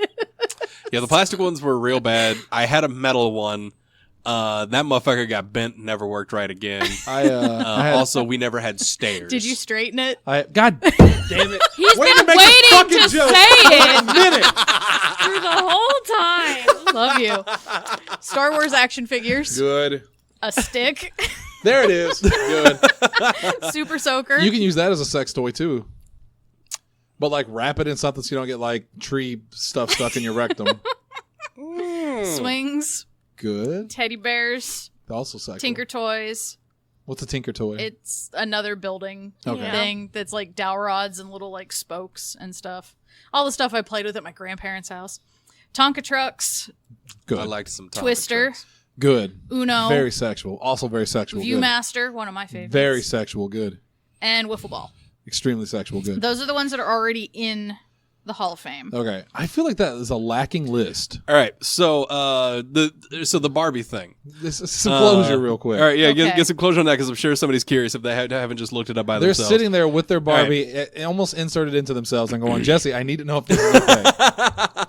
Yeah, the plastic ones were real bad. I had a metal one. That motherfucker got bent and never worked right again. I had, Also, we never had stairs. Did you straighten it? God damn it! He's Way been to make a waiting fucking to joke say for it a minute. through the whole time. Love you. Star Wars action figures. Good. A stick. There it is. Good. Super soaker. You can use that as a sex toy too. But like wrap it in something so you don't get like tree stuff stuck in your rectum. Swings. Good. Teddy bears. Also sexual. Tinker toys. What's a Tinker toy? It's another building Okay. thing that's like dowel rods and little like spokes and stuff. All the stuff I played with at my grandparents' house. Tonka trucks. Good. I liked some Tonka Twister. trucks. Good. Uno. Very sexual. Also very sexual. Good. Viewmaster, one of my favorites. Very sexual. Good. And wiffle ball. Extremely sexual. Good. Those are the ones that are already in the Hall of Fame. Okay. I feel like that is a lacking list. All right, so the Barbie thing. This is some closure real quick. All right, yeah, Okay. get some closure on that because I'm sure somebody's curious if they haven't just looked it up by They're themselves. sitting there with their Barbie, almost inserted into themselves, and going, "Jesse, I need to know if this is okay."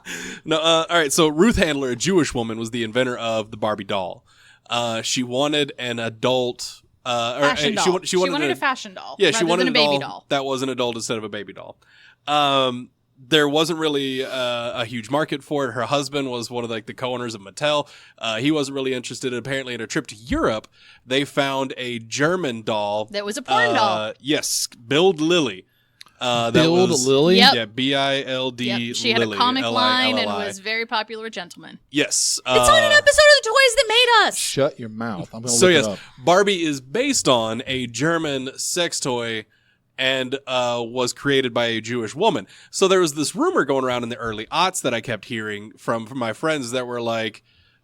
No, all right. So Ruth Handler, a Jewish woman, was the inventor of the Barbie doll. She wanted an adult. Fashion doll. She wanted a fashion doll. Yeah, rather she wanted than a baby doll. that was an adult instead of a baby doll. There wasn't really a huge market for it. Her husband was one of the co-owners of Mattel. He wasn't really interested. Apparently, in a trip to Europe, they found a German doll That was a porn doll. Yes, Build Lily. Build Lily. Yep. Yeah, BILD. Yep. She had a Lily, comic line and LILI. was very popular with gentlemen. Yes. It's on an episode of The Toys That Made Us. Shut your mouth. I'm going to So look yes, it up. Barbie is based on a German sex toy and was created by a Jewish woman. So there was this rumor going around in the early aughts that I kept hearing from my friends that were like,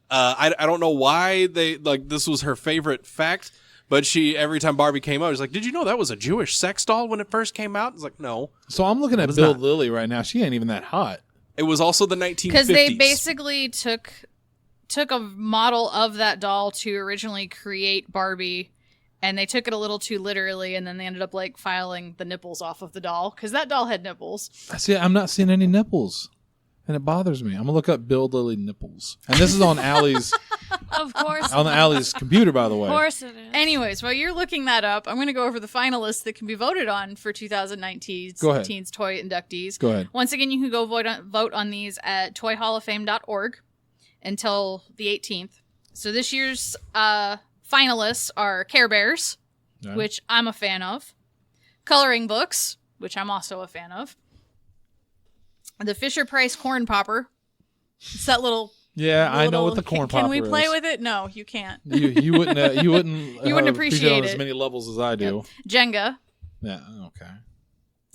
I don't know why they this was her favorite fact, but she every time Barbie came out, she was like, "Did you know that was a Jewish sex doll when it first came out?" It's like, no, So I'm looking at was Build not. Lily right now. She ain't even that hot. it was also the 1950s. Because they basically took a model of that doll to originally create Barbie, and they took it a little too literally, and then they ended up filing the nipples off of the doll because that doll had nipples. See, I'm not seeing any nipples, and it bothers me. I'm gonna look up Build Lily nipples, and this is on Allie's Of course. on Allie's computer, by the way. Of course it is. Anyways, while you're looking that up, I'm going to go over the finalists that can be voted on for 2019's Go ahead. Teens Toy Inductees. Go ahead. Once again, you can go vote on these at toyhalloffame.org until the 18th. So this year's finalists are Care Bears, Yeah. which I'm a fan of, coloring books, which I'm also a fan of, the Fisher-Price Corn Popper. It's that little... Yeah, I know what little- the corn Can we popper play is. with it? No, you can't. You wouldn't You wouldn't appreciate on as it. many levels as I do. Jenga, Yeah. Okay.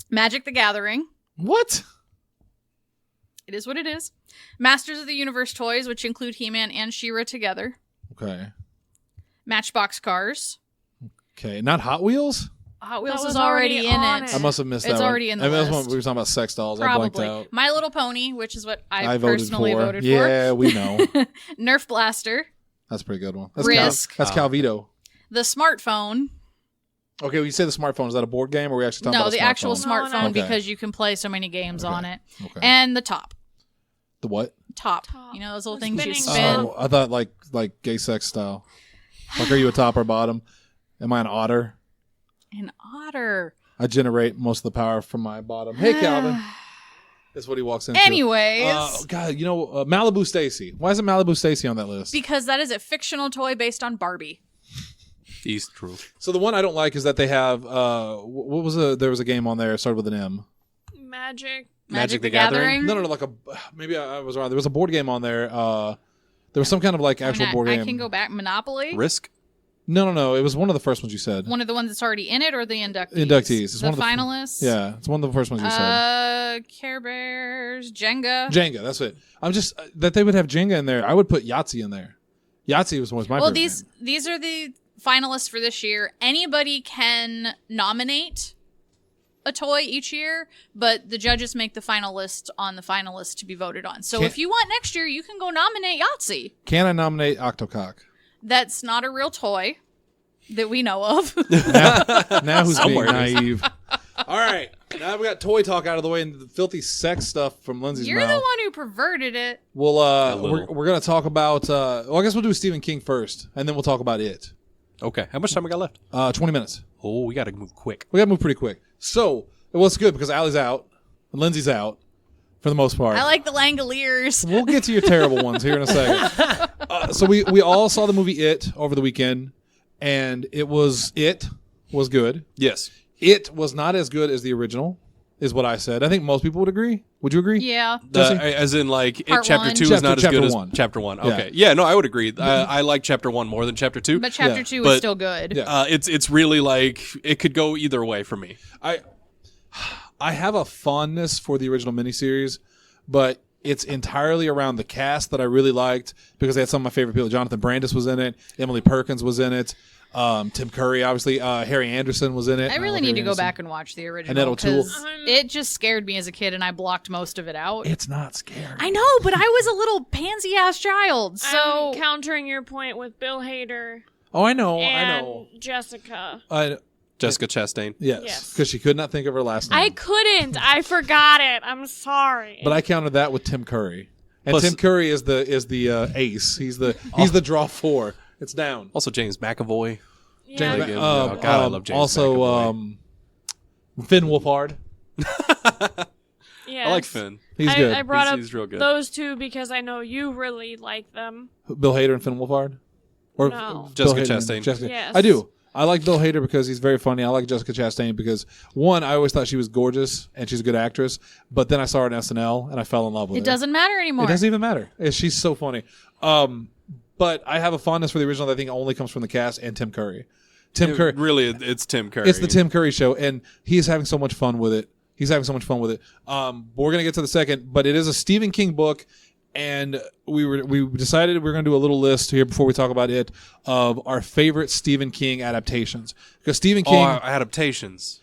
Magic the Gathering. What? It is what it is. Masters of the Universe toys, which include He-Man and She-Ra together. Okay. Matchbox cars. Okay. Not Hot Wheels. Hot Wheels was is already already in on it. it. I must have missed that. It's one. already in the I mean, that's list. when we were talking about sex dolls. I blanked Probably. out. My Little Pony, which is what I voted personally for. voted for. Yeah, we know. Nerf Blaster. That's a pretty good one. That's Risk. That's Calvito. The smartphone. Okay, when you say the smartphone, is that a board game or are we actually talking No, about a the actual smartphone? smartphone No. Okay. because you can play so many games on it. Okay. And the top. The what? Top. Top. You know those little The things you spinning spin. ball. Oh, I thought like gay sex style. Like, are you a top or bottom? Am I an otter? An otter. I generate most of the power from my bottom. Hey, Calvin. That's what he walks into. Anyways. God, Malibu Stacy. Why isn't Malibu Stacy on that list? Because that is a fictional toy based on Barbie. He's true. So the one I don't like is that they have what was there was a game on there. It started with an M. Magic. the Gathering? No, like maybe I was wrong. There was a board game on there. There was some kind of actual board game. I can go back. Monopoly. Risk. No. It was one of the first ones you said. One of the ones that's already in it, or the inductees? Inductees. It's The one of the finalists? Yeah, it's one of the first ones you said. Care Bears, Jenga. Jenga, that's it. I'm just that they would have Jenga in there. I would put Yahtzee in there. Yahtzee was my Well, favorite. these are the finalists for this year. Anybody can nominate a toy each year, but the judges make the final list on the finalists to be voted on. So if you want next year, you can go nominate Yahtzee. Can I nominate Octocock? That's not a real toy that we know of. Now who's being Somewhere it is. naive? All right, now we got toy talk out of the way and the filthy sex stuff from Lindsay's You're mouth. the one who perverted it. We'll little. we're gonna talk about. Well, I guess we'll do Stephen King first, and then we'll talk about it. Okay. How much time we got left? 20 minutes. Oh, we got to move quick. We gotta move pretty quick. So well, it's good because Allie's out and Lindsay's out for the most part. I like the Langoliers. We'll get to your terrible ones here in a second. So we all saw the movie It over the weekend, and it was good. Yes. It was not as good as the original, is what I said. I think most people would agree. Would you agree? Yeah. As in, like, Part chapter one. 2 is Chapter- not as chapter good one. as chapter 1. Yeah. Okay. Yeah, no, I would agree. I like chapter 1 more than chapter 2. But chapter 2 But- is still good. Yeah. It's really like, it could go either way for me. I have a fondness for the original miniseries, but it's entirely around the cast that I really liked because they had some of my favorite people. Jonathan Brandis was in it. Emily Perkins was in it. Tim Curry, obviously. Harry Anderson was in it. I really love need Harry to go Anderson. back and watch the original. Annette O'Toole. 'cause it just scared me as a kid, and I blocked most of it out. It's not scary. I know, but I was a little pansy-ass child, so... I'm countering your point with Bill Hader Oh, I know. and Jessica. Jessica Chastain. Yes, Yes. because she could not think of her last name. I couldn't. I forgot it. I'm sorry. But I counted that with Tim Curry, and Plus- Tim Curry is the ace. He's the draw 4. It's down. Also, James McAvoy. yeah. Really good. God, I love James also, McAvoy. Finn Wolfhard. Yes. I like Finn. He's good. I brought He's real good. those two because I know you really like them. Bill Hader and Finn Wolfhard? Or No. Bill Jessica Hader and Chastain. Jessica. Yes. I do. I like Bill Hader because he's very funny. I like Jessica Chastain because, one, I always thought she was gorgeous and she's a good actress, but then I saw her in SNL and I fell in love with her. It doesn't matter anymore. It doesn't even matter. She's so funny. But I have a fondness for the original that I think only comes from the cast and Tim Curry. Tim Curry. Really, it's Tim Curry. It's the Tim Curry show, and he's having so much fun with it. But we're gonna get to the second, but it is a Stephen King book, and we decided we're gonna do a little list here before we talk about it of our favorite Stephen King adaptations. Because Stephen King, adaptations.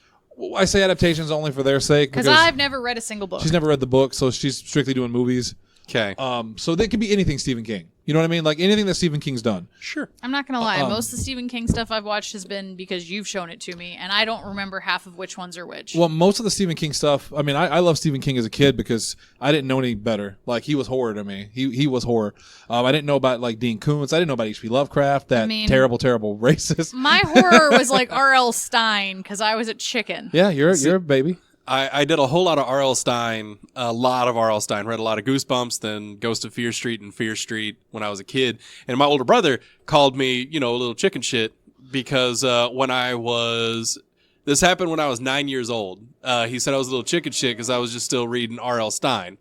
I say adaptations only for their sake Because I've never read a single book. she's never read the book, so she's strictly doing movies. Okay. So they could be anything Stephen King. You know what I mean? Like anything that Stephen King's done. Sure. I'm not going to lie. Most of the Stephen King stuff I've watched has been because you've shown it to me, and I don't remember half of which ones are which. Well, most of the Stephen King stuff, I mean, I love Stephen King as a kid because I didn't know any better. Like, he was horror to me. He was horror. I didn't know about, like, Dean Koontz. I didn't know about H.P. Lovecraft, that terrible racist. My horror was like R.L. Stein because I was a chicken. Yeah, you're a baby. I did a whole lot of R.L. Stein, read a lot of Goosebumps, then Ghost of Fear Street and Fear Street when I was a kid. And my older brother called me, a little chicken shit because this happened when I was 9 years old. He said I was a little chicken shit because I was just still reading R.L. Stein.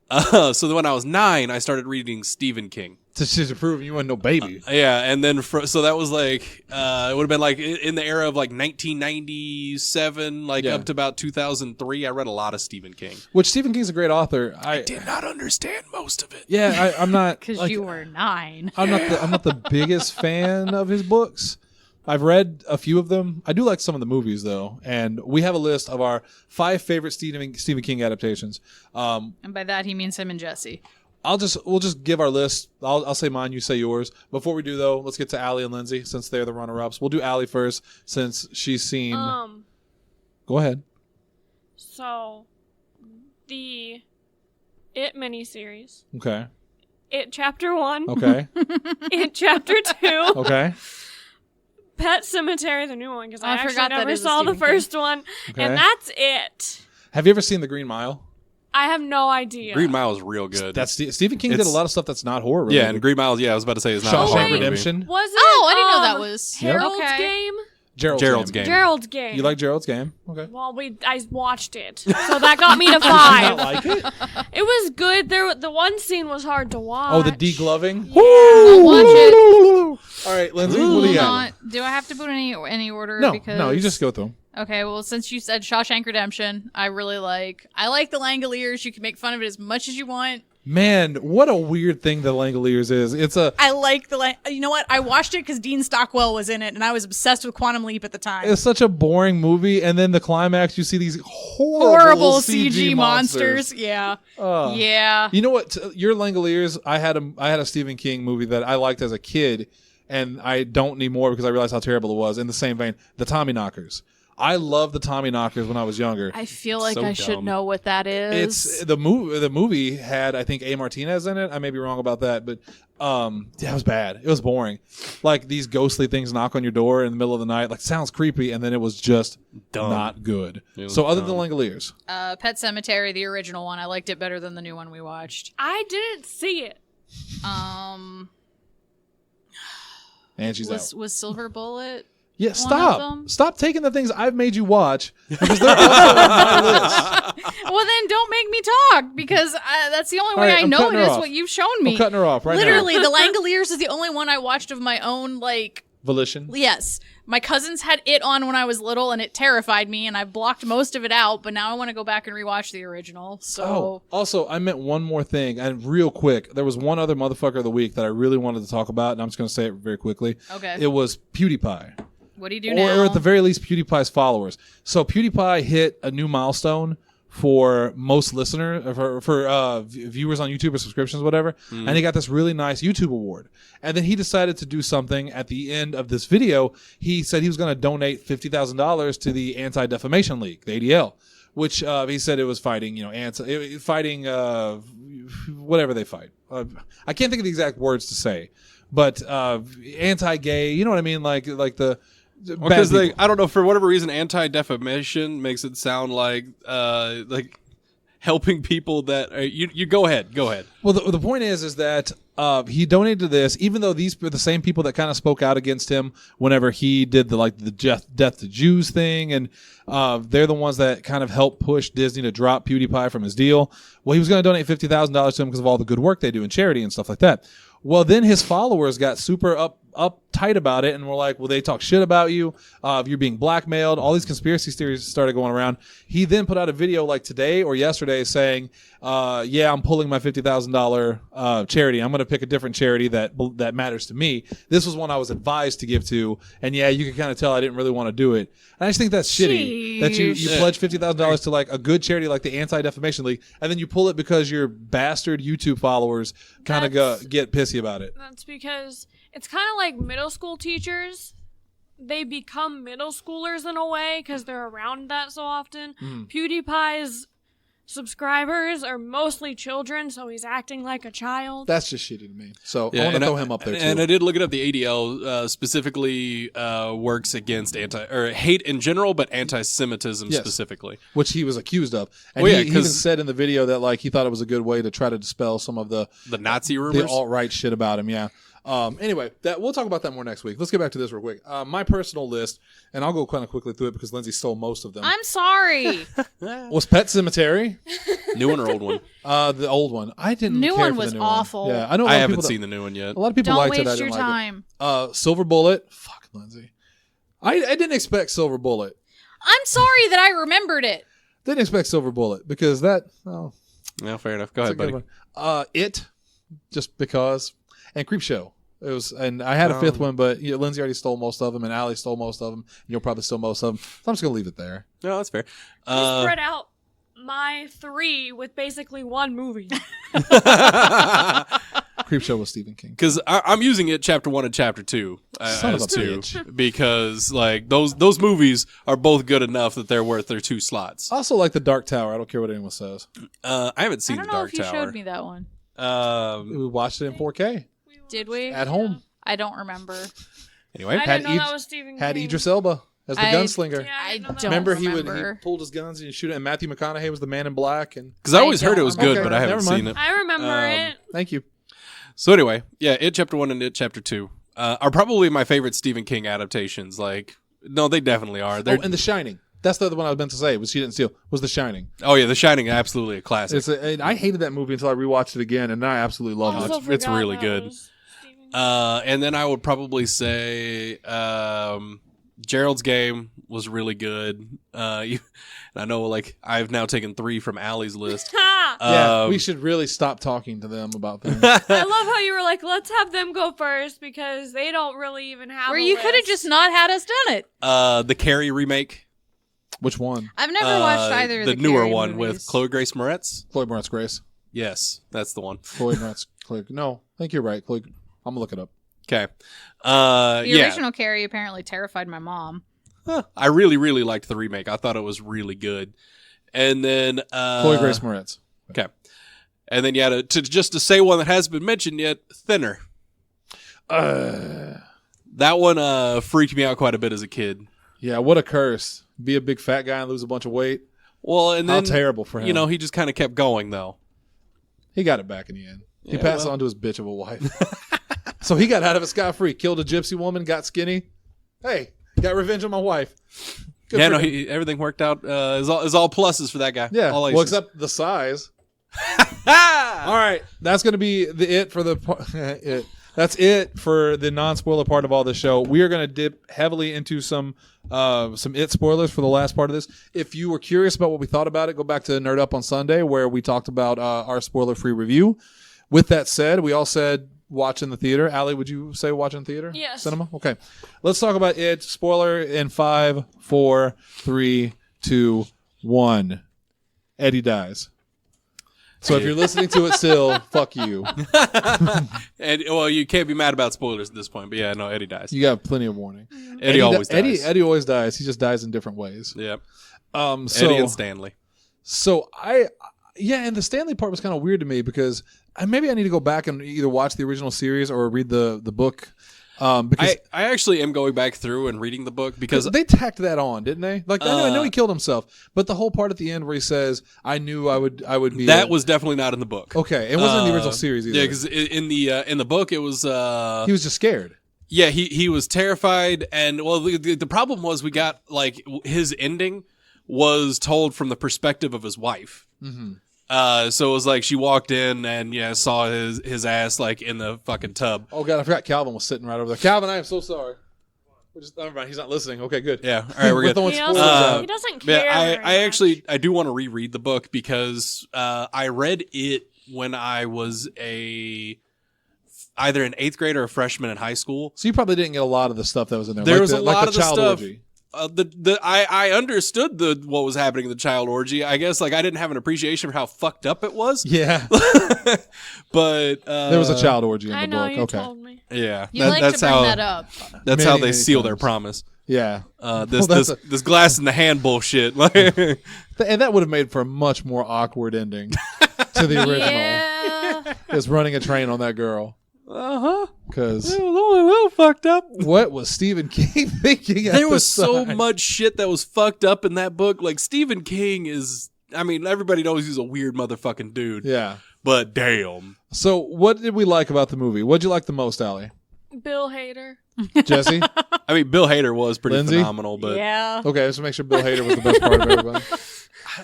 So then when I was 9, I started reading Stephen King. To prove you weren't no baby. Yeah, and then so that was like it would have been like in the era of like 1997, up to about 2003. I read a lot of Stephen King. Which Stephen King's a great author. I Did not understand most of it. Yeah, I'm not Because like, you were 9. I'm not the biggest fan of his books. I've read a few of them. I do like some of the movies though, and we have a list of our 5 favorite Stephen King adaptations. And by that, he means him and Jesse. We'll just give our list. I'll say mine, you say yours. Before we do though, let's get to Allie and Lindsay since they're the runner-ups. We'll do Allie first since she's seen. Go ahead. So, the It miniseries. Okay. It Chapter 1. Okay. It Chapter 2. Okay. Pet Cemetery, the new one, because I actually forgot that never is a saw the Stephen King. first one. Okay. And that's it. Have you ever seen The Green Mile? I have no idea. Green Mile is real good. That's Stephen King did a It's- lot of stuff that's not horror. yeah, related. and Green Mile. Yeah, I was about to say is not a Shawshank horror movie. Redemption. Was it? Oh, I didn't know that was. Harold's Okay. Game? Gerald's Game. Gerald's Game. You like Gerald's Game? Okay. Well, I watched it, so that got me to 5. I like it. It was good. The one scene was hard to watch. Oh, the degloving. I'll watch it. All right, Lindsay, what do you got? Do I have to put any order? No, because... no, you just go through 'em. Okay, well, since you said Shawshank Redemption, I like the Langoliers. You can make fun of it as much as you want. Man, what a weird thing the Langoliers is. It's a I like you know what? I watched it because Dean Stockwell was in it, and I was obsessed with Quantum Leap at the time. it's such a boring movie, and then the climax, you see these horrible CG monsters. Yeah. Yeah. You know what? Your Langoliers. I had a Stephen King movie that I liked as a kid, and I don't anymore because I realized how terrible it was. In the same vein, the Tommyknockers. I loved the Tommyknockers when I was younger. I feel like So I should dumb. know what that is. It's the movie. The movie had, I think, A. Martinez in it. I may be wrong about that, but yeah, it was bad. It was boring. Like these ghostly things knock on your door in the middle of the night. Like sounds creepy, and then it was just Dumb. not good. It was So other dumb. than Langoliers, Pet Cemetery, the original one. I liked it better than the new one we watched. I didn't see it. and she's out. Was Silver Bullet? Yeah, of stop. them? Stop taking the things I've made you watch because they're also on my list. Well, then don't make me talk because that's the only way right, I I'm know cutting it her is off. what you've shown me. I'm cutting her off right Literally, now. the Langoliers is the only one I watched of my own. Like, Volition. yes, my cousins had it on when I was little, and it terrified me, and I blocked most of it out. But now I want to go back and rewatch the original. So, Oh, also, I meant one more thing, and real quick, there was one other motherfucker of the week that I really wanted to talk about, and I'm just going to say it very quickly. Okay. It was PewDiePie. what do you do now? Or at the very least, PewDiePie's followers. So PewDiePie hit a new milestone for most viewers on YouTube or subscriptions, whatever. And he got this really nice YouTube award. And then he decided to do something at the end of this video. He said he was going to donate $50,000 to the Anti-Defamation League, the ADL, which he said it was fighting, whatever they fight. I can't think of the exact words to say, but anti-gay, you know what I mean? Like the Because bad people. I don't know, for whatever reason, anti-defamation makes it sound like helping people that you go ahead. Well, the point is that he donated to this, even though these were the same people that kind of spoke out against him whenever he did the death to Jews thing, and they're the ones that kind of helped push Disney to drop PewDiePie from his deal. Well, he was going to donate $50,000 to him because of all the good work they do in charity and stuff like that. Well, then his followers got super uptight about it and were like, well, they talk shit about you. You're being blackmailed. All these conspiracy theories started going around. He then put out a video like today or yesterday saying, I'm pulling my $50,000 charity. I'm going to pick a different charity that matters to me. This was one I was advised to give to. And yeah, you can kind of tell I didn't really want to do it. And I just think that's shitty that you pledge $50,000 to like a good charity like the Anti-Defamation League, and then you pull it because your bastard YouTube followers kind of get pissy about it. That's because it's kind of like middle school teachers. They become middle schoolers in a way because they're around that so often. PewDiePie's subscribers are mostly children, so he's acting like a child. That's just shitty to me. So I want to throw him up there too. And I did look it up. The ADL specifically works against hate in general, but anti-Semitism Yes. specifically. Which he was accused of. And Well, yeah, he even 'cause- said in the video that like he thought it was a good way to try to dispel some of the Nazi rumors. the alt-right shit about him, yeah. Anyway, we'll talk about that more next week. Let's get back to this real quick. My personal list, and I'll go kind of quickly through it because Lindsay stole most of them, I'm sorry. was Pet Cemetery, New one or old one? the old one. I didn't New care one for was the new awful. One. Yeah, I know a lot I of haven't people seen the new one yet. A lot of people Don't liked it. I waste didn't your like time. it. Silver Bullet. Fuck, Lindsay. I didn't expect Silver Bullet. I'm sorry that I remembered it. Didn't expect Silver Bullet because that. Oh, No, fair enough. Go that's ahead, a good buddy. one. It, just because, and Creepshow. It was, and I had a fifth one, but Lindsay already stole most of them, and Allie stole most of them. And you'll probably steal most of them. So I'm just gonna leave it there. No, that's fair. I spread out my 3 with basically one movie. Creepshow was Stephen King. Because I'm using it chapter 1 and chapter 2 Son of as a 2 bitch. because like those movies are both good enough that they're worth their 2 slots. Also, like the Dark Tower. I don't care what anyone says. I haven't I seen don't the know Dark if you Tower. showed me that one. We watched it in 4K Did we? at home. I don't remember. Anyway, I didn't know that was Stephen Had King. Idris Elba as the I- gunslinger. Yeah, I I didn't know that. don't Remember, he remember. pulled his guns and he'd shoot it, and Matthew McConaughey was the Man in Black. And because I always I heard it don't was good, remember. but I haven't Never mind. seen it. I remember it. thank you. So anyway, yeah, It Chapter 1 and It Chapter 2 are probably my favorite Stephen King adaptations. Like No, they definitely are. Oh, and The Shining. That's the other one I was meant to say. Was she didn't steal? Was The Shining? Oh yeah, The Shining, absolutely a classic. And I hated that movie until I rewatched it again, and I absolutely love Also it. it's forgot really that good. was Stephen King. And then I would probably say Gerald's Game was really good. And I know, like, I've now taken 3 from Allie's list. Ha! Yeah, we should really stop talking to them about things. I love how you were like, let's have them go first because they don't really even have. Where a you could have list. just not had us done it. The Carrie remake. Which one? I've never watched either of the the newer Carrie one movies. with Chloe Grace Moretz. Chloe Moretz Grace. Yes, that's the one. Chloe Moretz. No, I think you're right. Chloe. I'm gonna look it up. Okay. The Yeah. original Carrie apparently terrified my mom. I really, really liked the remake. I thought it was really good. And then Chloe Grace Moretz. Okay. And then to say one that hasn't been mentioned yet, Thinner. That one freaked me out quite a bit as a kid. Yeah, what a curse. Be a big fat guy and lose a bunch of weight. Well, and How then terrible for him. You know, he just kind of kept going though. He got it back in the end. He Yeah, passed well. on to his bitch of a wife. So he got out of it scot-free. Killed a gypsy woman, got skinny. Hey, got revenge on my wife. Good Yeah, for no, him. everything worked out. Is all pluses for that guy. Yeah, all well, aces. except the size. Ah! All right, that's going to be it for the that's it for the non-spoiler part of all the show. We are going to dip heavily into some it spoilers for the last part of this. If you were curious about what we thought about it, go back to Nerd Up on Sunday where we talked about our spoiler-free review. With that said, we all said watch in the theater. Allie, would you say watch in theater? Yes. Cinema? Okay. Let's talk about it. Spoiler in 5, 4, 3, 2, 1. Eddie dies. So if you're listening to it still, fuck you. And well, you can't be mad about spoilers at this point. But yeah, no, Eddie dies. You got plenty of warning. Eddie always dies. Eddie always dies. He just dies in different ways. Yep. So, Eddie and Stanley. So and the Stanley part was kind of weird to me because maybe I need to go back and either watch the original series or read the book. Because I actually am going back through and reading the book because they tacked that on, didn't they? Like I know he killed himself, but the whole part at the end where he says, "I knew I would be." that was definitely not in the book. okay. It wasn't in the original series either. Yeah, because in the book it was he was just scared. yeah he was terrified, and well the problem was we got like his ending was told from the perspective of his wife. Mm-hmm. So it was like she walked in and saw his ass like in the fucking tub. Oh god, I forgot Calvin was sitting right over there. Calvin, I am so sorry. Never mind, he's not listening. Okay, good. Yeah, all right, we're good. throwing He, spoilers also, out. he doesn't care. Yeah, very I actually much. I do want to reread the book because I read it when I was either an 8th grade or a freshman in high school. So you probably didn't get a lot of the stuff that was in there. There like was the, a like lot the of the child stuff. orgy. I understood what was happening in the child orgy. I guess like I didn't have an appreciation for how fucked up it was. Yeah, But there was a child orgy in the I know book. you Okay, told me. Yeah, You like that's to bring how that up. that's Many, how they many seal their times. promise. yeah. This Well, that's this glass in the hand bullshit. And that would have made for a much more awkward ending to the original. Yeah. Is running a train on that girl. Because A little fucked up. what was Stephen King thinking? At There the was so time? much shit that was fucked up in that book. Like Stephen King is. I mean, everybody knows he's a weird motherfucking dude. Yeah. But damn. So what did we like about the movie? What'd you like the most, Allie? Bill Hader. Jesse? I mean, Bill Hader was pretty Lindsay? phenomenal, but Yeah. Okay, let's make sure Bill Hader was the best part of everybody.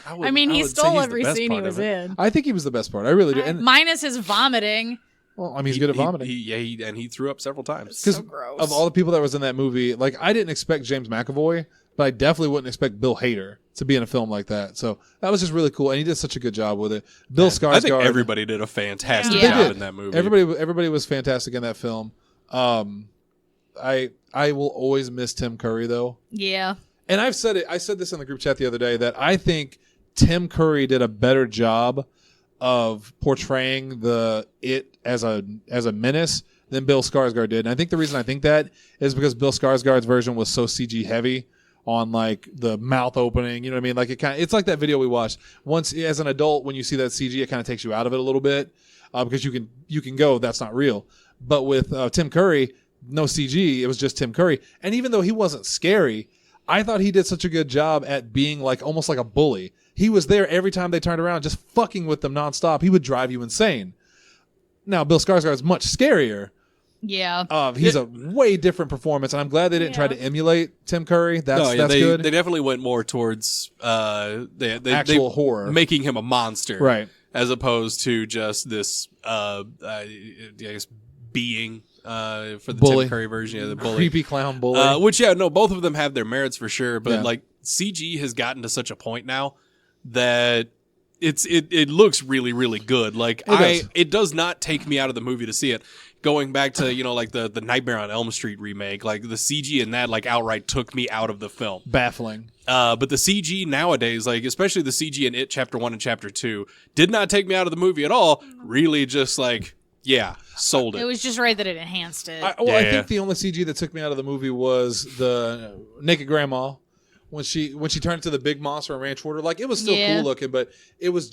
I mean, he would say stole he's the every best scene he part of was it. in. I think he was the best part. I really do. And Minus his vomiting. well, I mean, he's good at vomiting. He threw up several times. Because So gross. of all the people that was in that movie, like I didn't expect James McAvoy, but I definitely wouldn't expect Bill Hader to be in a film like that. So that was just really cool, and he did such a good job with it. Bill Skarsgård. I think everybody did a fantastic They job did. in that movie. Everybody was fantastic in that film. I will always miss Tim Curry though. Yeah. And I've said it. I said this in the group chat the other day that I think Tim Curry did a better job of portraying it as a menace than Bill Skarsgård did. And I think the reason I think that is because Bill Skarsgård's version was so CG heavy on like the mouth opening. You know what I mean? Like it's like that video we watched. Once as an adult, when you see that CG, it kind of takes you out of it a little bit because you can go, that's not real. But with Tim Curry, no CG. It was just Tim Curry. And even though he wasn't scary, I thought he did such a good job at being like almost like a bully. He was there every time they turned around, just fucking with them nonstop. He would drive you insane. Now, Bill Skarsgård is much scarier, Yeah. He's a way different performance, and I'm glad they didn't try to emulate Tim Curry. That's they, good. They definitely went more towards Actual horror, making him a monster, right? As opposed to just this, I guess, being for the bully. Tim Curry version, the bully, creepy clown bully. which both of them have their merits for sure, but Yeah. like CG has gotten to such a point now that it looks really, really good. Like it does not take me out of the movie to see it. Going back to, like the Nightmare on Elm Street remake, like the CG in that like outright took me out of the film. Baffling. But the CG nowadays, like especially the CG in It Chapter 1 and Chapter 2, did not take me out of the movie at all. Really just like, sold it. It was just right that it enhanced it. I think the only CG that took me out of the movie was the naked grandma. When she turned into the big monster and ran toward her, like it was still cool looking, but it was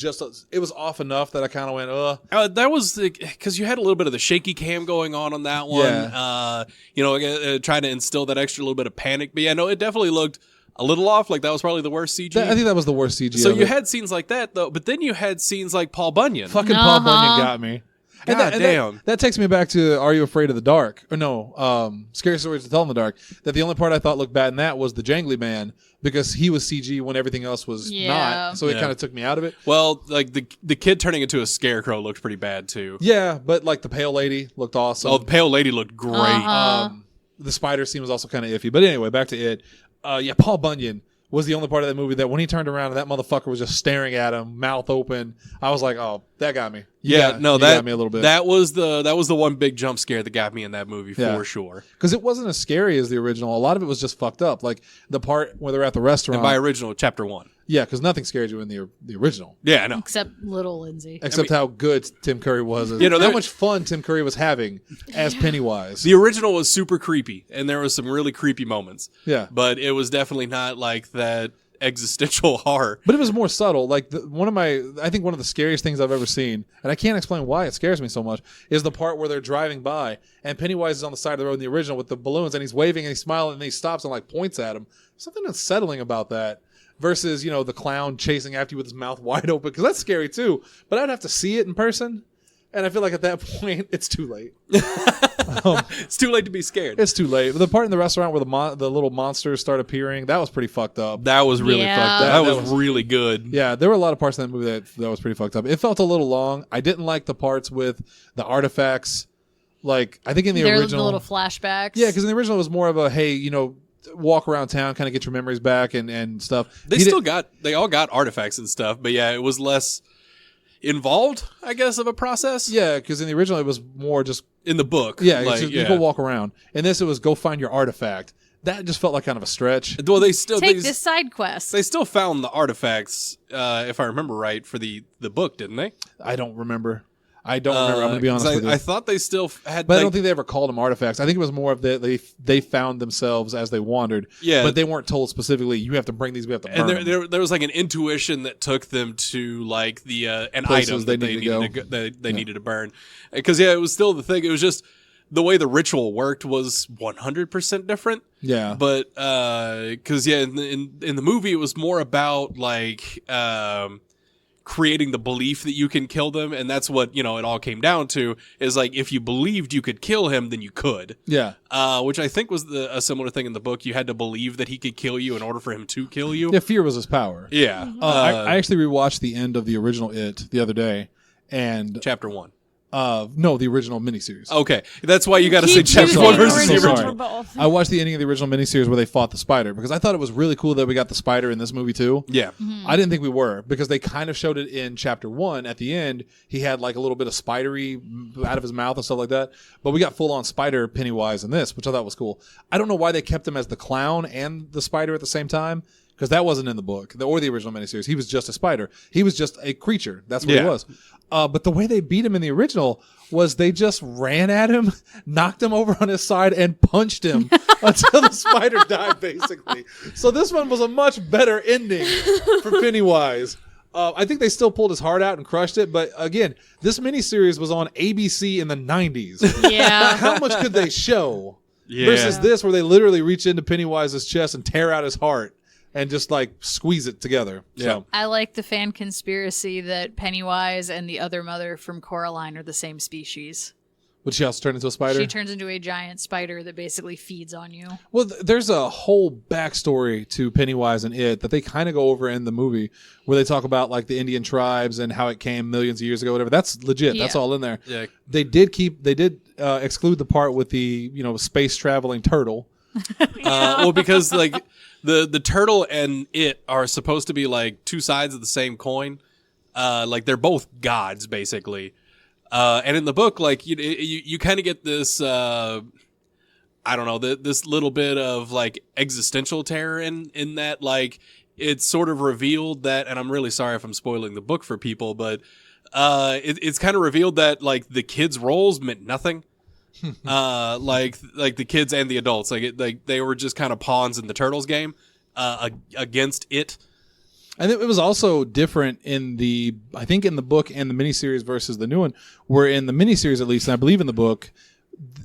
off enough that I kind of went, ugh. That was because you had a little bit of the shaky cam going on that one. Yeah. Trying to instill that extra little bit of panic. But it definitely looked a little off. Like that was probably the worst CG. I think that was the worst CG. So of you it. had scenes like that though, but then you had scenes like Paul Bunyan. Fucking Paul Bunyan got me. God damn. That takes me back to Are You Afraid of the Dark? Or no, Scary Stories to Tell in the Dark. That the only part I thought looked bad in that was the Jangly Man, because he was CG when everything else was not. So it kind of took me out of it. Well, like the kid turning into a scarecrow looked pretty bad too. Yeah, but like the Pale Lady looked awesome. Oh, the Pale Lady looked great. The spider scene was also kind of iffy. But anyway, back to it. Paul Bunyan was the only part of that movie that when he turned around and that motherfucker was just staring at him, mouth open, I was like, oh, that got me. That got me a little bit. That was the one big jump scare that got me in that movie for sure. Because it wasn't as scary as the original. A lot of it was just fucked up. Like the part where they're at the restaurant. And by original, Chapter 1. Yeah, because nothing scared you in the original. Yeah, I know. Except little Lindsay. Except how good Tim Curry was. How much fun Tim Curry was having as Pennywise. The original was super creepy, and there was some really creepy moments. Yeah. But it was definitely not like that existential horror. But it was more subtle. Like I think one of the scariest things I've ever seen, and I can't explain why it scares me so much, is the part where they're driving by and Pennywise is on the side of the road in the original with the balloons and he's waving and he's smiling and he stops and like points at him. Something unsettling about that. Versus, the clown chasing after you with his mouth wide open, because that's scary too. But I'd have to see it in person, and I feel like at that point it's too late. It's too late to be scared. It's too late. The part in the restaurant where the little monsters start appearing, that was pretty fucked up. That was really fucked up. That was really good. Yeah, there were a lot of parts in that movie that was pretty fucked up. It felt a little long. I didn't like the parts with the artifacts. Like, I think in the original, the little flashbacks. Yeah, because in the original it was more of a, hey, walk around town, kind of get your memories back and stuff. They all got artifacts and stuff, but yeah, it was less involved, I guess, of a process. Yeah, because in the original it was more just in the book. Yeah, you go walk around. In this, it was go find your artifact. That just felt like kind of a stretch. Well, they still take this side quest. They still found the artifacts, if I remember right, for the book, didn't they? I don't remember. I'm going to be honest with you. I thought they still had... But I don't think they ever called them artifacts. I think it was more of they found themselves as they wandered. Yeah. But they weren't told specifically, you have to bring these, we have to burn them. And there was like an intuition that took them to like the an Places item that they needed to burn. Because, it was still the thing. It was just the way the ritual worked was 100% different. Yeah. But, because, in the movie, it was more about like... creating the belief that you can kill them, and that's what it all came down to, is like if you believed you could kill him, then you could. Yeah. Which I think was a similar thing in the book. You had to believe that he could kill you in order for him to kill you. Yeah, fear was his power. Yeah. I actually rewatched the end of the original It the other day, and Chapter 1. No, the original miniseries. Okay, that's why you got to say Keep Chapter choosing 1 versus the original original. for both. I watched the ending of the original miniseries where they fought the spider, because I thought it was really cool that we got the spider in this movie too. Yeah. I didn't think we were, because they kind of showed it in Chapter 1 at the end. He had like a little bit of spidery out of his mouth and stuff like that. But we got full on spider Pennywise in this, which I thought was cool. I don't know why they kept him as the clown and the spider at the same time, because that wasn't in the book or the original miniseries. He was just a spider. He was just a creature. That's what he was. But the way they beat him in the original was they just ran at him, knocked him over on his side, and punched him until the spider died, basically. So this one was a much better ending for Pennywise. I think they still pulled his heart out and crushed it. But again, this miniseries was on ABC in the 90s. Yeah. How much could they show? Yeah. Versus this, where they literally reach into Pennywise's chest and tear out his heart and just like squeeze it together. So. I like the fan conspiracy that Pennywise and the other mother from Coraline are the same species. Would she also turn into a spider? She turns into a giant spider that basically feeds on you. Well, there's a whole backstory to Pennywise and it that they kind of go over in the movie where they talk about like the Indian tribes and how it came millions of years ago, whatever. That's legit. That's Yeah. all in there. Yeah. They did exclude the part with the, space traveling turtle. Well, because like the turtle and it are supposed to be like two sides of the same coin. Like they're both gods basically. And in the book, like you kind of get this, I don't know, this little bit of like existential terror in that, like it's sort of revealed that, and I'm really sorry if I'm spoiling the book for people, but it's kind of revealed that like the kids' roles meant nothing. Like the kids and the adults, like they were just kind of pawns in the turtles game against it. And it was also different in the book and the miniseries versus the new one, where in the miniseries, at least, and I believe in the book,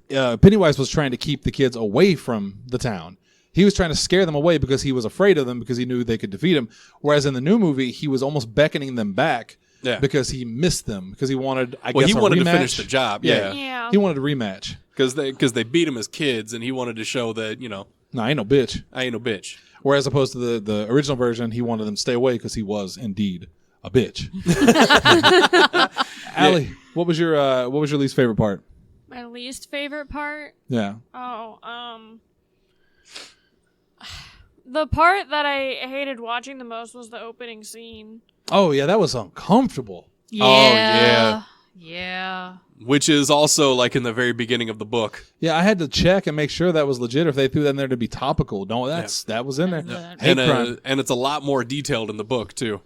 Pennywise was trying to keep the kids away from the town. He was trying to scare them away because he was afraid of them because he knew they could defeat him. Whereas in the new movie, he was almost beckoning them back because he missed them, because he wanted, he wanted to finish the job. Yeah. He wanted a rematch. Because they beat him as kids, and he wanted to show that, No, I ain't no bitch. I ain't no bitch. Whereas opposed to the original version, he wanted them to stay away because he was indeed a bitch. Allie, what was your least favorite part? My least favorite part? Yeah. The part that I hated watching the most was the opening scene. Oh yeah, that was uncomfortable. Yeah. Oh, yeah. Yeah. Which is also like in the very beginning of the book. Yeah, I had to check and make sure that was legit. If they threw that in there to be topical, no, that was in there. Hate crime. And it's a lot more detailed in the book too.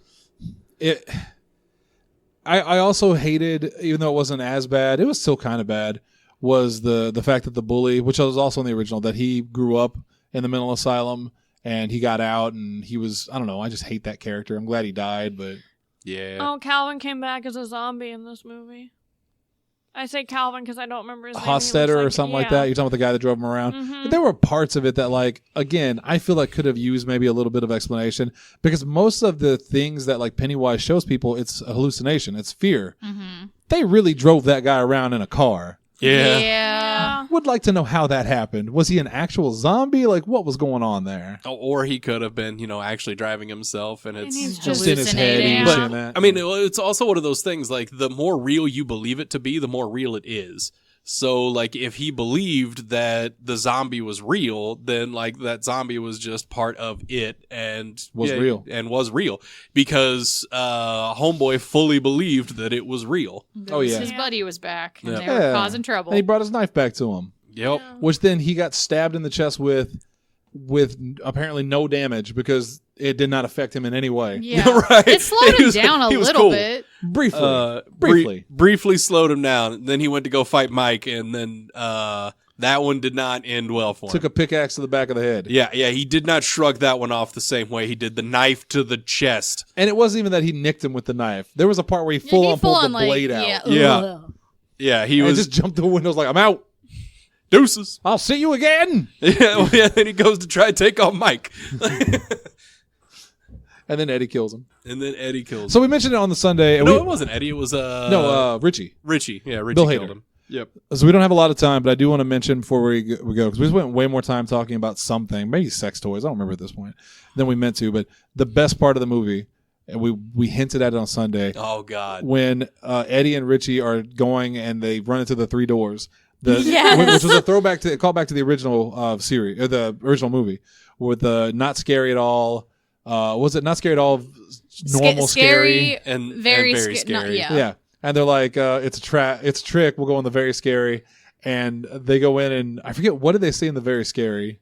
I also hated, even though it wasn't as bad, it was still kind of bad, was the fact that the bully, which was also in the original, that he grew up in the mental asylum and he got out and he was, I don't know, I just hate that character. I'm glad he died, but Yeah. Oh, Calvin came back as a zombie in this movie. I say Calvin because I don't remember his name. Hostetter or something like that. You're talking about the guy that drove him around. Mm-hmm. There were parts of it that, like, again, I feel like could have used maybe a little bit of explanation, because most of the things that like Pennywise shows people, it's a hallucination, it's fear. Mm-hmm. They really drove that guy around in a car. Yeah. Would like to know how that happened. Was he an actual zombie? Like, what was going on there? Or he could have been, actually driving himself, and it's he's Just in his head, he was seeing that. I mean, it's also one of those things, like, the more real you believe it to be, the more real it is. So, like, if he believed that the zombie was real, then, like, that zombie was just part of it and Was real. And was real. Because Homeboy fully believed that it was real. Oh, yeah. His buddy was back, and Yeah. they were causing trouble. And he brought his knife back to him, Yep. which then he got stabbed in the chest with apparently no damage, because it did not affect him in any way. Yeah. Right. It slowed He him was- down a he was little cool. bit. Briefly. Briefly slowed him down. Then he went to go fight Mike, and then that one did not end well for him. Took a pickaxe to the back of the head. Yeah, he did not shrug that one off the same way he did the knife to the chest. And it wasn't even that he nicked him with the knife. There was a part where he full on pulled the blade out. Yeah. Yeah, he And was just jumped through the windows like, I'm out. deuces. I'll see you again. Yeah, then he goes to try to take on Mike. And then Eddie kills him. And then Eddie kills him. So we mentioned it on the Sunday. And No, it wasn't Eddie. It was Richie. Richie. Yeah, Richie Bill killed Hader. him. Yep. So we don't have a lot of time, but I do want to mention before we go, because we spent way more time talking about something, maybe sex toys, I don't remember at this point, than we meant to. But the best part of the movie, and we hinted at it on Sunday, Oh God. when Eddie and Richie are going and they run into the three doors. Yes. Which was a callback to the original series, or the original movie, with Not Scary at All. Was it Not Scary at All? Normal scary. And Very, very scary. yeah. Yeah. And they're like, it's a trick. We'll go in the very scary. And they go in, and I forget, what did they say in the very scary?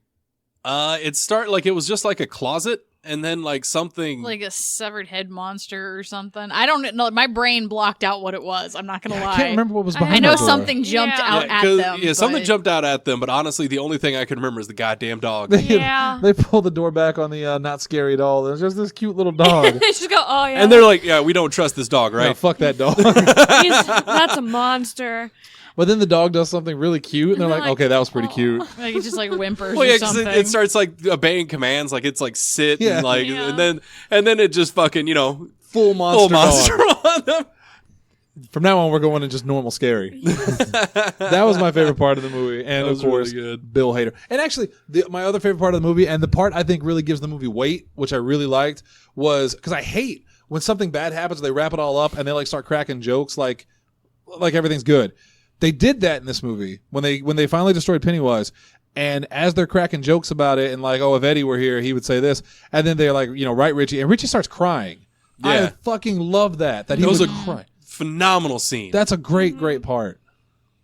It was just like a closet, and then like something Like a severed head monster or something. I don't know. My brain blocked out what it was. I'm not going to lie. I can't remember what was behind I know that door. something jumped Yeah. out at 'cause- them. Yeah, something but- jumped out at them, but honestly, the only thing I can remember is the goddamn dog. Yeah. They pull the door back on the Not Scary at All. There's just this cute little dog. They just go, oh yeah. And they're like, "Yeah, we don't trust this dog, No, right?" fuck that dog. That's a monster. But then the dog does something really cute, and they're They're like, like, okay, that was pretty "Oh." cute. Like it just like whimpers Well, yeah, or because something. it starts like obeying commands, like it's like sit Yeah. and like, Yeah. and then it just fucking Full monster, full monster dog. on them. From now on, we're going to just normal scary. That was my favorite part of the movie, and That of was course, really good. Bill Hader. And actually, my other favorite part of the movie, and the part I think really gives the movie weight, which I really liked, was because I hate when something bad happens, they wrap it all up and they like start cracking jokes like everything's good. They did that in this movie when they finally destroyed Pennywise. And as they're cracking jokes about it, and like, oh, if Eddie were here, he would say this, and then they're like, right, Richie, and Richie starts crying. Yeah. I fucking love that he That was would a cry. phenomenal scene. That's a great part.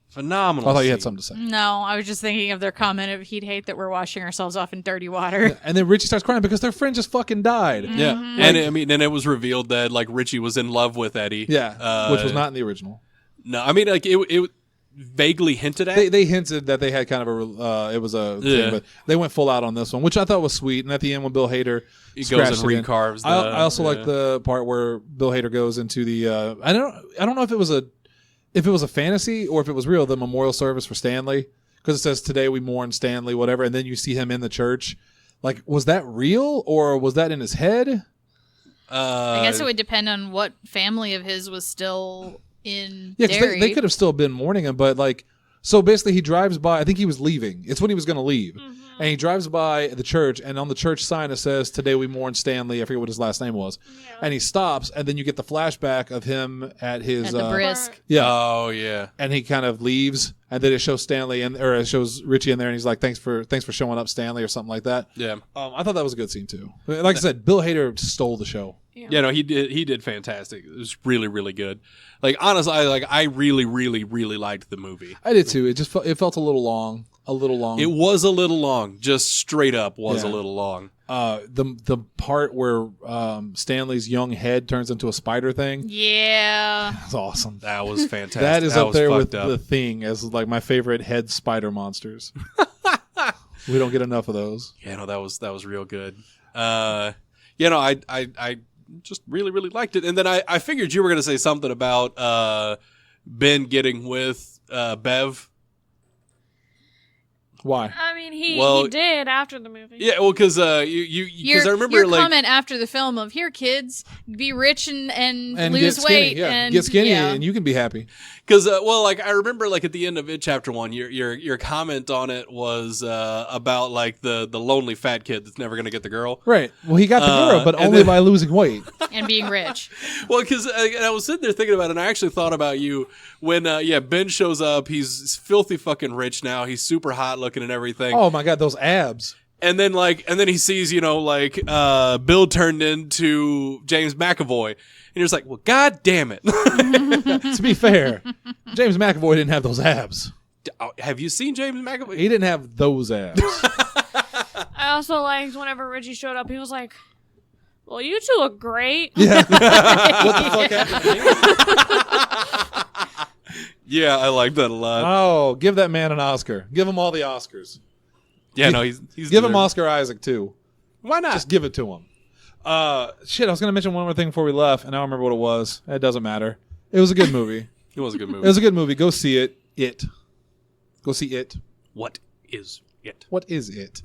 phenomenal. I thought you had scene. something to say. No, I was just thinking of their comment of he'd hate that we're washing ourselves off in dirty water. And then Richie starts crying because their friend just fucking died. Yeah, and I mean, then it was revealed that like Richie was in love with Eddie. Yeah, which was not in the original. No, I mean like it vaguely hinted at. They hinted that they had kind of it was a thing, Yeah. but they went full out on this one, which I thought was sweet. And at the end, when Bill Hader He goes scratched and it in, recarves the- I also yeah. like the part where Bill Hader goes into the. I don't know if it was a fantasy or if it was real. The memorial service for Stanley, because it says today we mourn Stanley, whatever, and then you see him in the church. Like, was that real or was that in his head? I guess it would depend on what family of his was still in Yeah, because Derry. they could have still been mourning him, but like, so basically he drives by. I think he was leaving. It's when he was going to leave, and he drives by the church, and on the church sign it says, "Today we mourn Stanley." I forget what his last name was, and he stops, and then you get the flashback of him at his at the brisk. yeah, Oh yeah. and he kind of leaves, and then it shows Stanley or it shows Richie in there, and he's like, "Thanks for showing up, Stanley," or something like that. Yeah. I thought that was a good scene too. Like I said, Bill Hader stole the show. Yeah, no, he did fantastic. It was really, really good. Like honestly, I really, really, really liked the movie. I did too. It felt a little long. It was a little long, just straight up was Yeah. a little long. The part where Stanley's young head turns into a spider thing. Yeah. That's awesome. That was fantastic. That is That up was there with fucked up. the Thing as like my favorite head spider monsters. We don't get enough of those. Yeah, no, that was real good. You know, I just really, really liked it. And then I figured you were gonna say something about Ben getting with Bev. Why? I mean, he Well- did after the movie. Yeah, well, because I remember your like comment after the film of here, kids, be rich and And lose get skinny. weight Yeah, and get skinny, yeah. and you can be happy. because well, like I remember like at the end of it, chapter 1, your comment on it was about like the lonely fat kid that's never gonna get the girl. Right. Well, he got the girl, but and only then- by losing weight. and being rich. Well, because I was sitting there thinking about it, and I actually thought about you when Ben shows up. He's filthy fucking rich now. He's super hot looking and everything. Oh my god, those abs. And then he sees, Bill turned into James McAvoy. And you're just like, well, god damn it. To be fair, James McAvoy didn't have those abs. Have you seen James McAvoy? He didn't have those abs. I also liked whenever Richie showed up, he was like, well, you two look great. Yeah. What the fuck happened? Yeah, I like that a lot. Oh, give that man an Oscar. Give him all the Oscars. Yeah, no, he's Give him deserved. Oscar Isaac too. Why not? Just give it to him. Shit, I was gonna mention one more thing before we left, and I don't remember what it was. It doesn't matter. It was a good movie. It was a good It movie. was a good movie. Go see it. Go see it. What is it? What is it?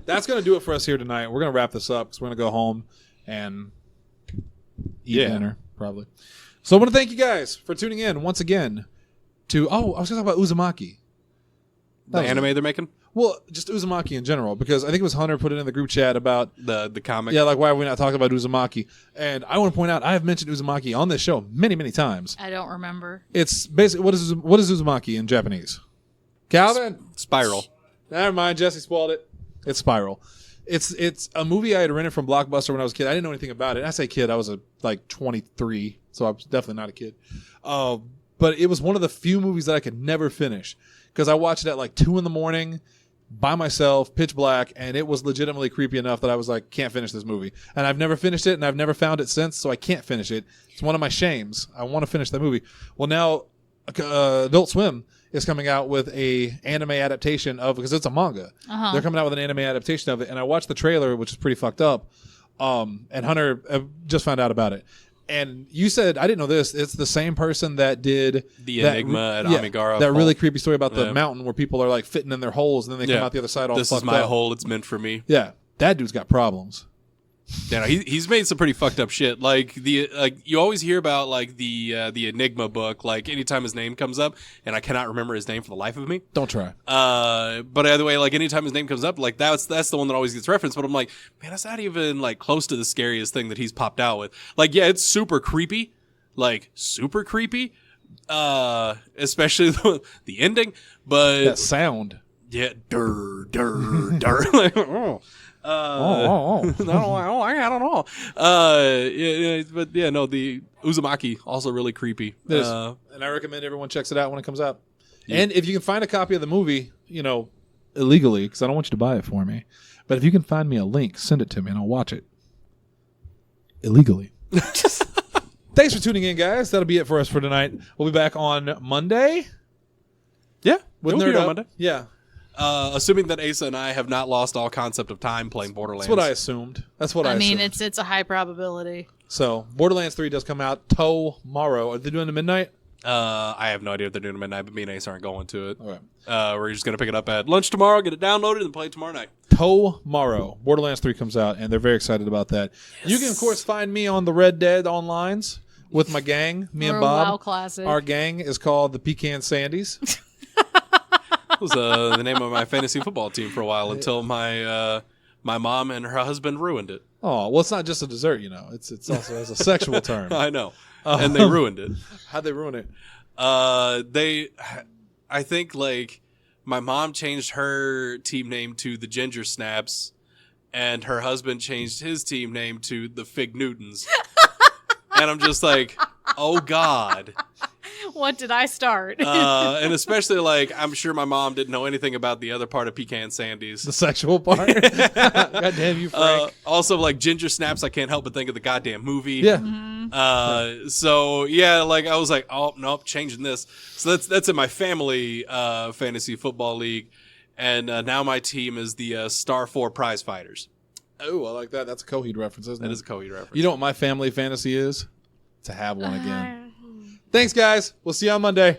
That's gonna do it for us here tonight. We're gonna wrap this up because we're gonna go home and eat dinner probably. So I want to thank you guys for tuning in once again to. Oh, I was gonna talk about Uzumaki. The was anime they're making? Well, just Uzumaki in general, because I think it was Hunter put it in the group chat about The comic? yeah, like why are we not talking about Uzumaki? And I want to point out I have mentioned Uzumaki on this show many, many times. I don't remember. It's basically what is Uzumaki in Japanese? Calvin, Spiral. never mind. Jesse spoiled it. It's Spiral. It's a movie I had rented from Blockbuster when I was a kid. I didn't know anything about it. I say kid, I was like 23, so I was definitely not a kid. But it was one of the few movies that I could never finish because I watched it at like 2 a.m. by myself, pitch black, and it was legitimately creepy enough that I was like, can't finish this movie. And I've never finished it, and I've never found it since, so I can't finish it. It's one of my shames. I want to finish that movie. Well, now Adult Swim is coming out with a anime adaptation of, because it's a manga. They're coming out with an anime adaptation of it, and I watched the trailer, which is pretty fucked up. And Hunter just found out about it. And you said, I didn't know this, it's the same person that did The that- Enigma at Amigara that Fault. really creepy story about the Yeah. mountain where people are like fitting in their holes and then they come out the other side all This is fucked my up. hole. It's meant for me. Yeah, that dude's got problems. Yeah, no, he's made some pretty fucked up shit. Like you always hear about like the Enigma book. Like anytime his name comes up, and I cannot remember his name for the life of me. Don't try. But either way, like anytime his name comes up, like that's the one that always gets referenced. But I'm like, man, that's not even like close to the scariest thing that he's popped out with. Like, yeah, it's super creepy, like super creepy. Especially the ending, but That sound. yeah, like, oh. I don't know. Yeah, but yeah, no, the Uzumaki also really creepy. It is. And I recommend everyone checks it out when it comes out. And if you can find a copy of the movie, illegally, because I don't want you to buy it for me, but if you can find me a link, send it to me and I'll watch it illegally. Thanks for tuning in, guys. That'll be it for us for tonight. We'll be back on Monday. Yeah, With we'll be Nerd here on Up. Monday. Yeah. Assuming that Asa and I have not lost all concept of time playing Borderlands. That's what I assumed. I mean, it's a high probability. So, Borderlands 3 does come out tomorrow. Are they doing it at midnight? I have no idea what they're doing at midnight, but me and Ace aren't going to it. Okay. We're just going to pick it up at lunch tomorrow, get it downloaded, and play it tomorrow night. Tomorrow. Borderlands 3 comes out, and they're very excited about that. Yes. You can, of course, find me on the Red Dead onlines with my gang, me We're and a Bob. WoW classic. Our gang is called the Pecan Sandies. That was the name of my fantasy football team for a while until my mom and her husband ruined it. Oh, well, it's not just a dessert, It's also as a sexual term. I know. And they ruined it. How'd they ruin it? I think, like, my mom changed her team name to the Ginger Snaps, and her husband changed his team name to the Fig Newtons. And I'm just like, oh, God. What did I start? And especially, like, I'm sure my mom didn't know anything about the other part of Pecan Sandies. The sexual part? God damn you, Frank. Also, like, Ginger Snaps, I can't help but think of the goddamn movie. Yeah. So, yeah, like, I was like, oh, nope, changing this. So that's in my family fantasy football league. And now my team is the Star 4 Prize Fighters. Oh, I like that. That's a Coheed reference, isn't it? That is a Coheed reference. You know what my family fantasy is? To have one again. Thanks, guys. We'll see you on Monday.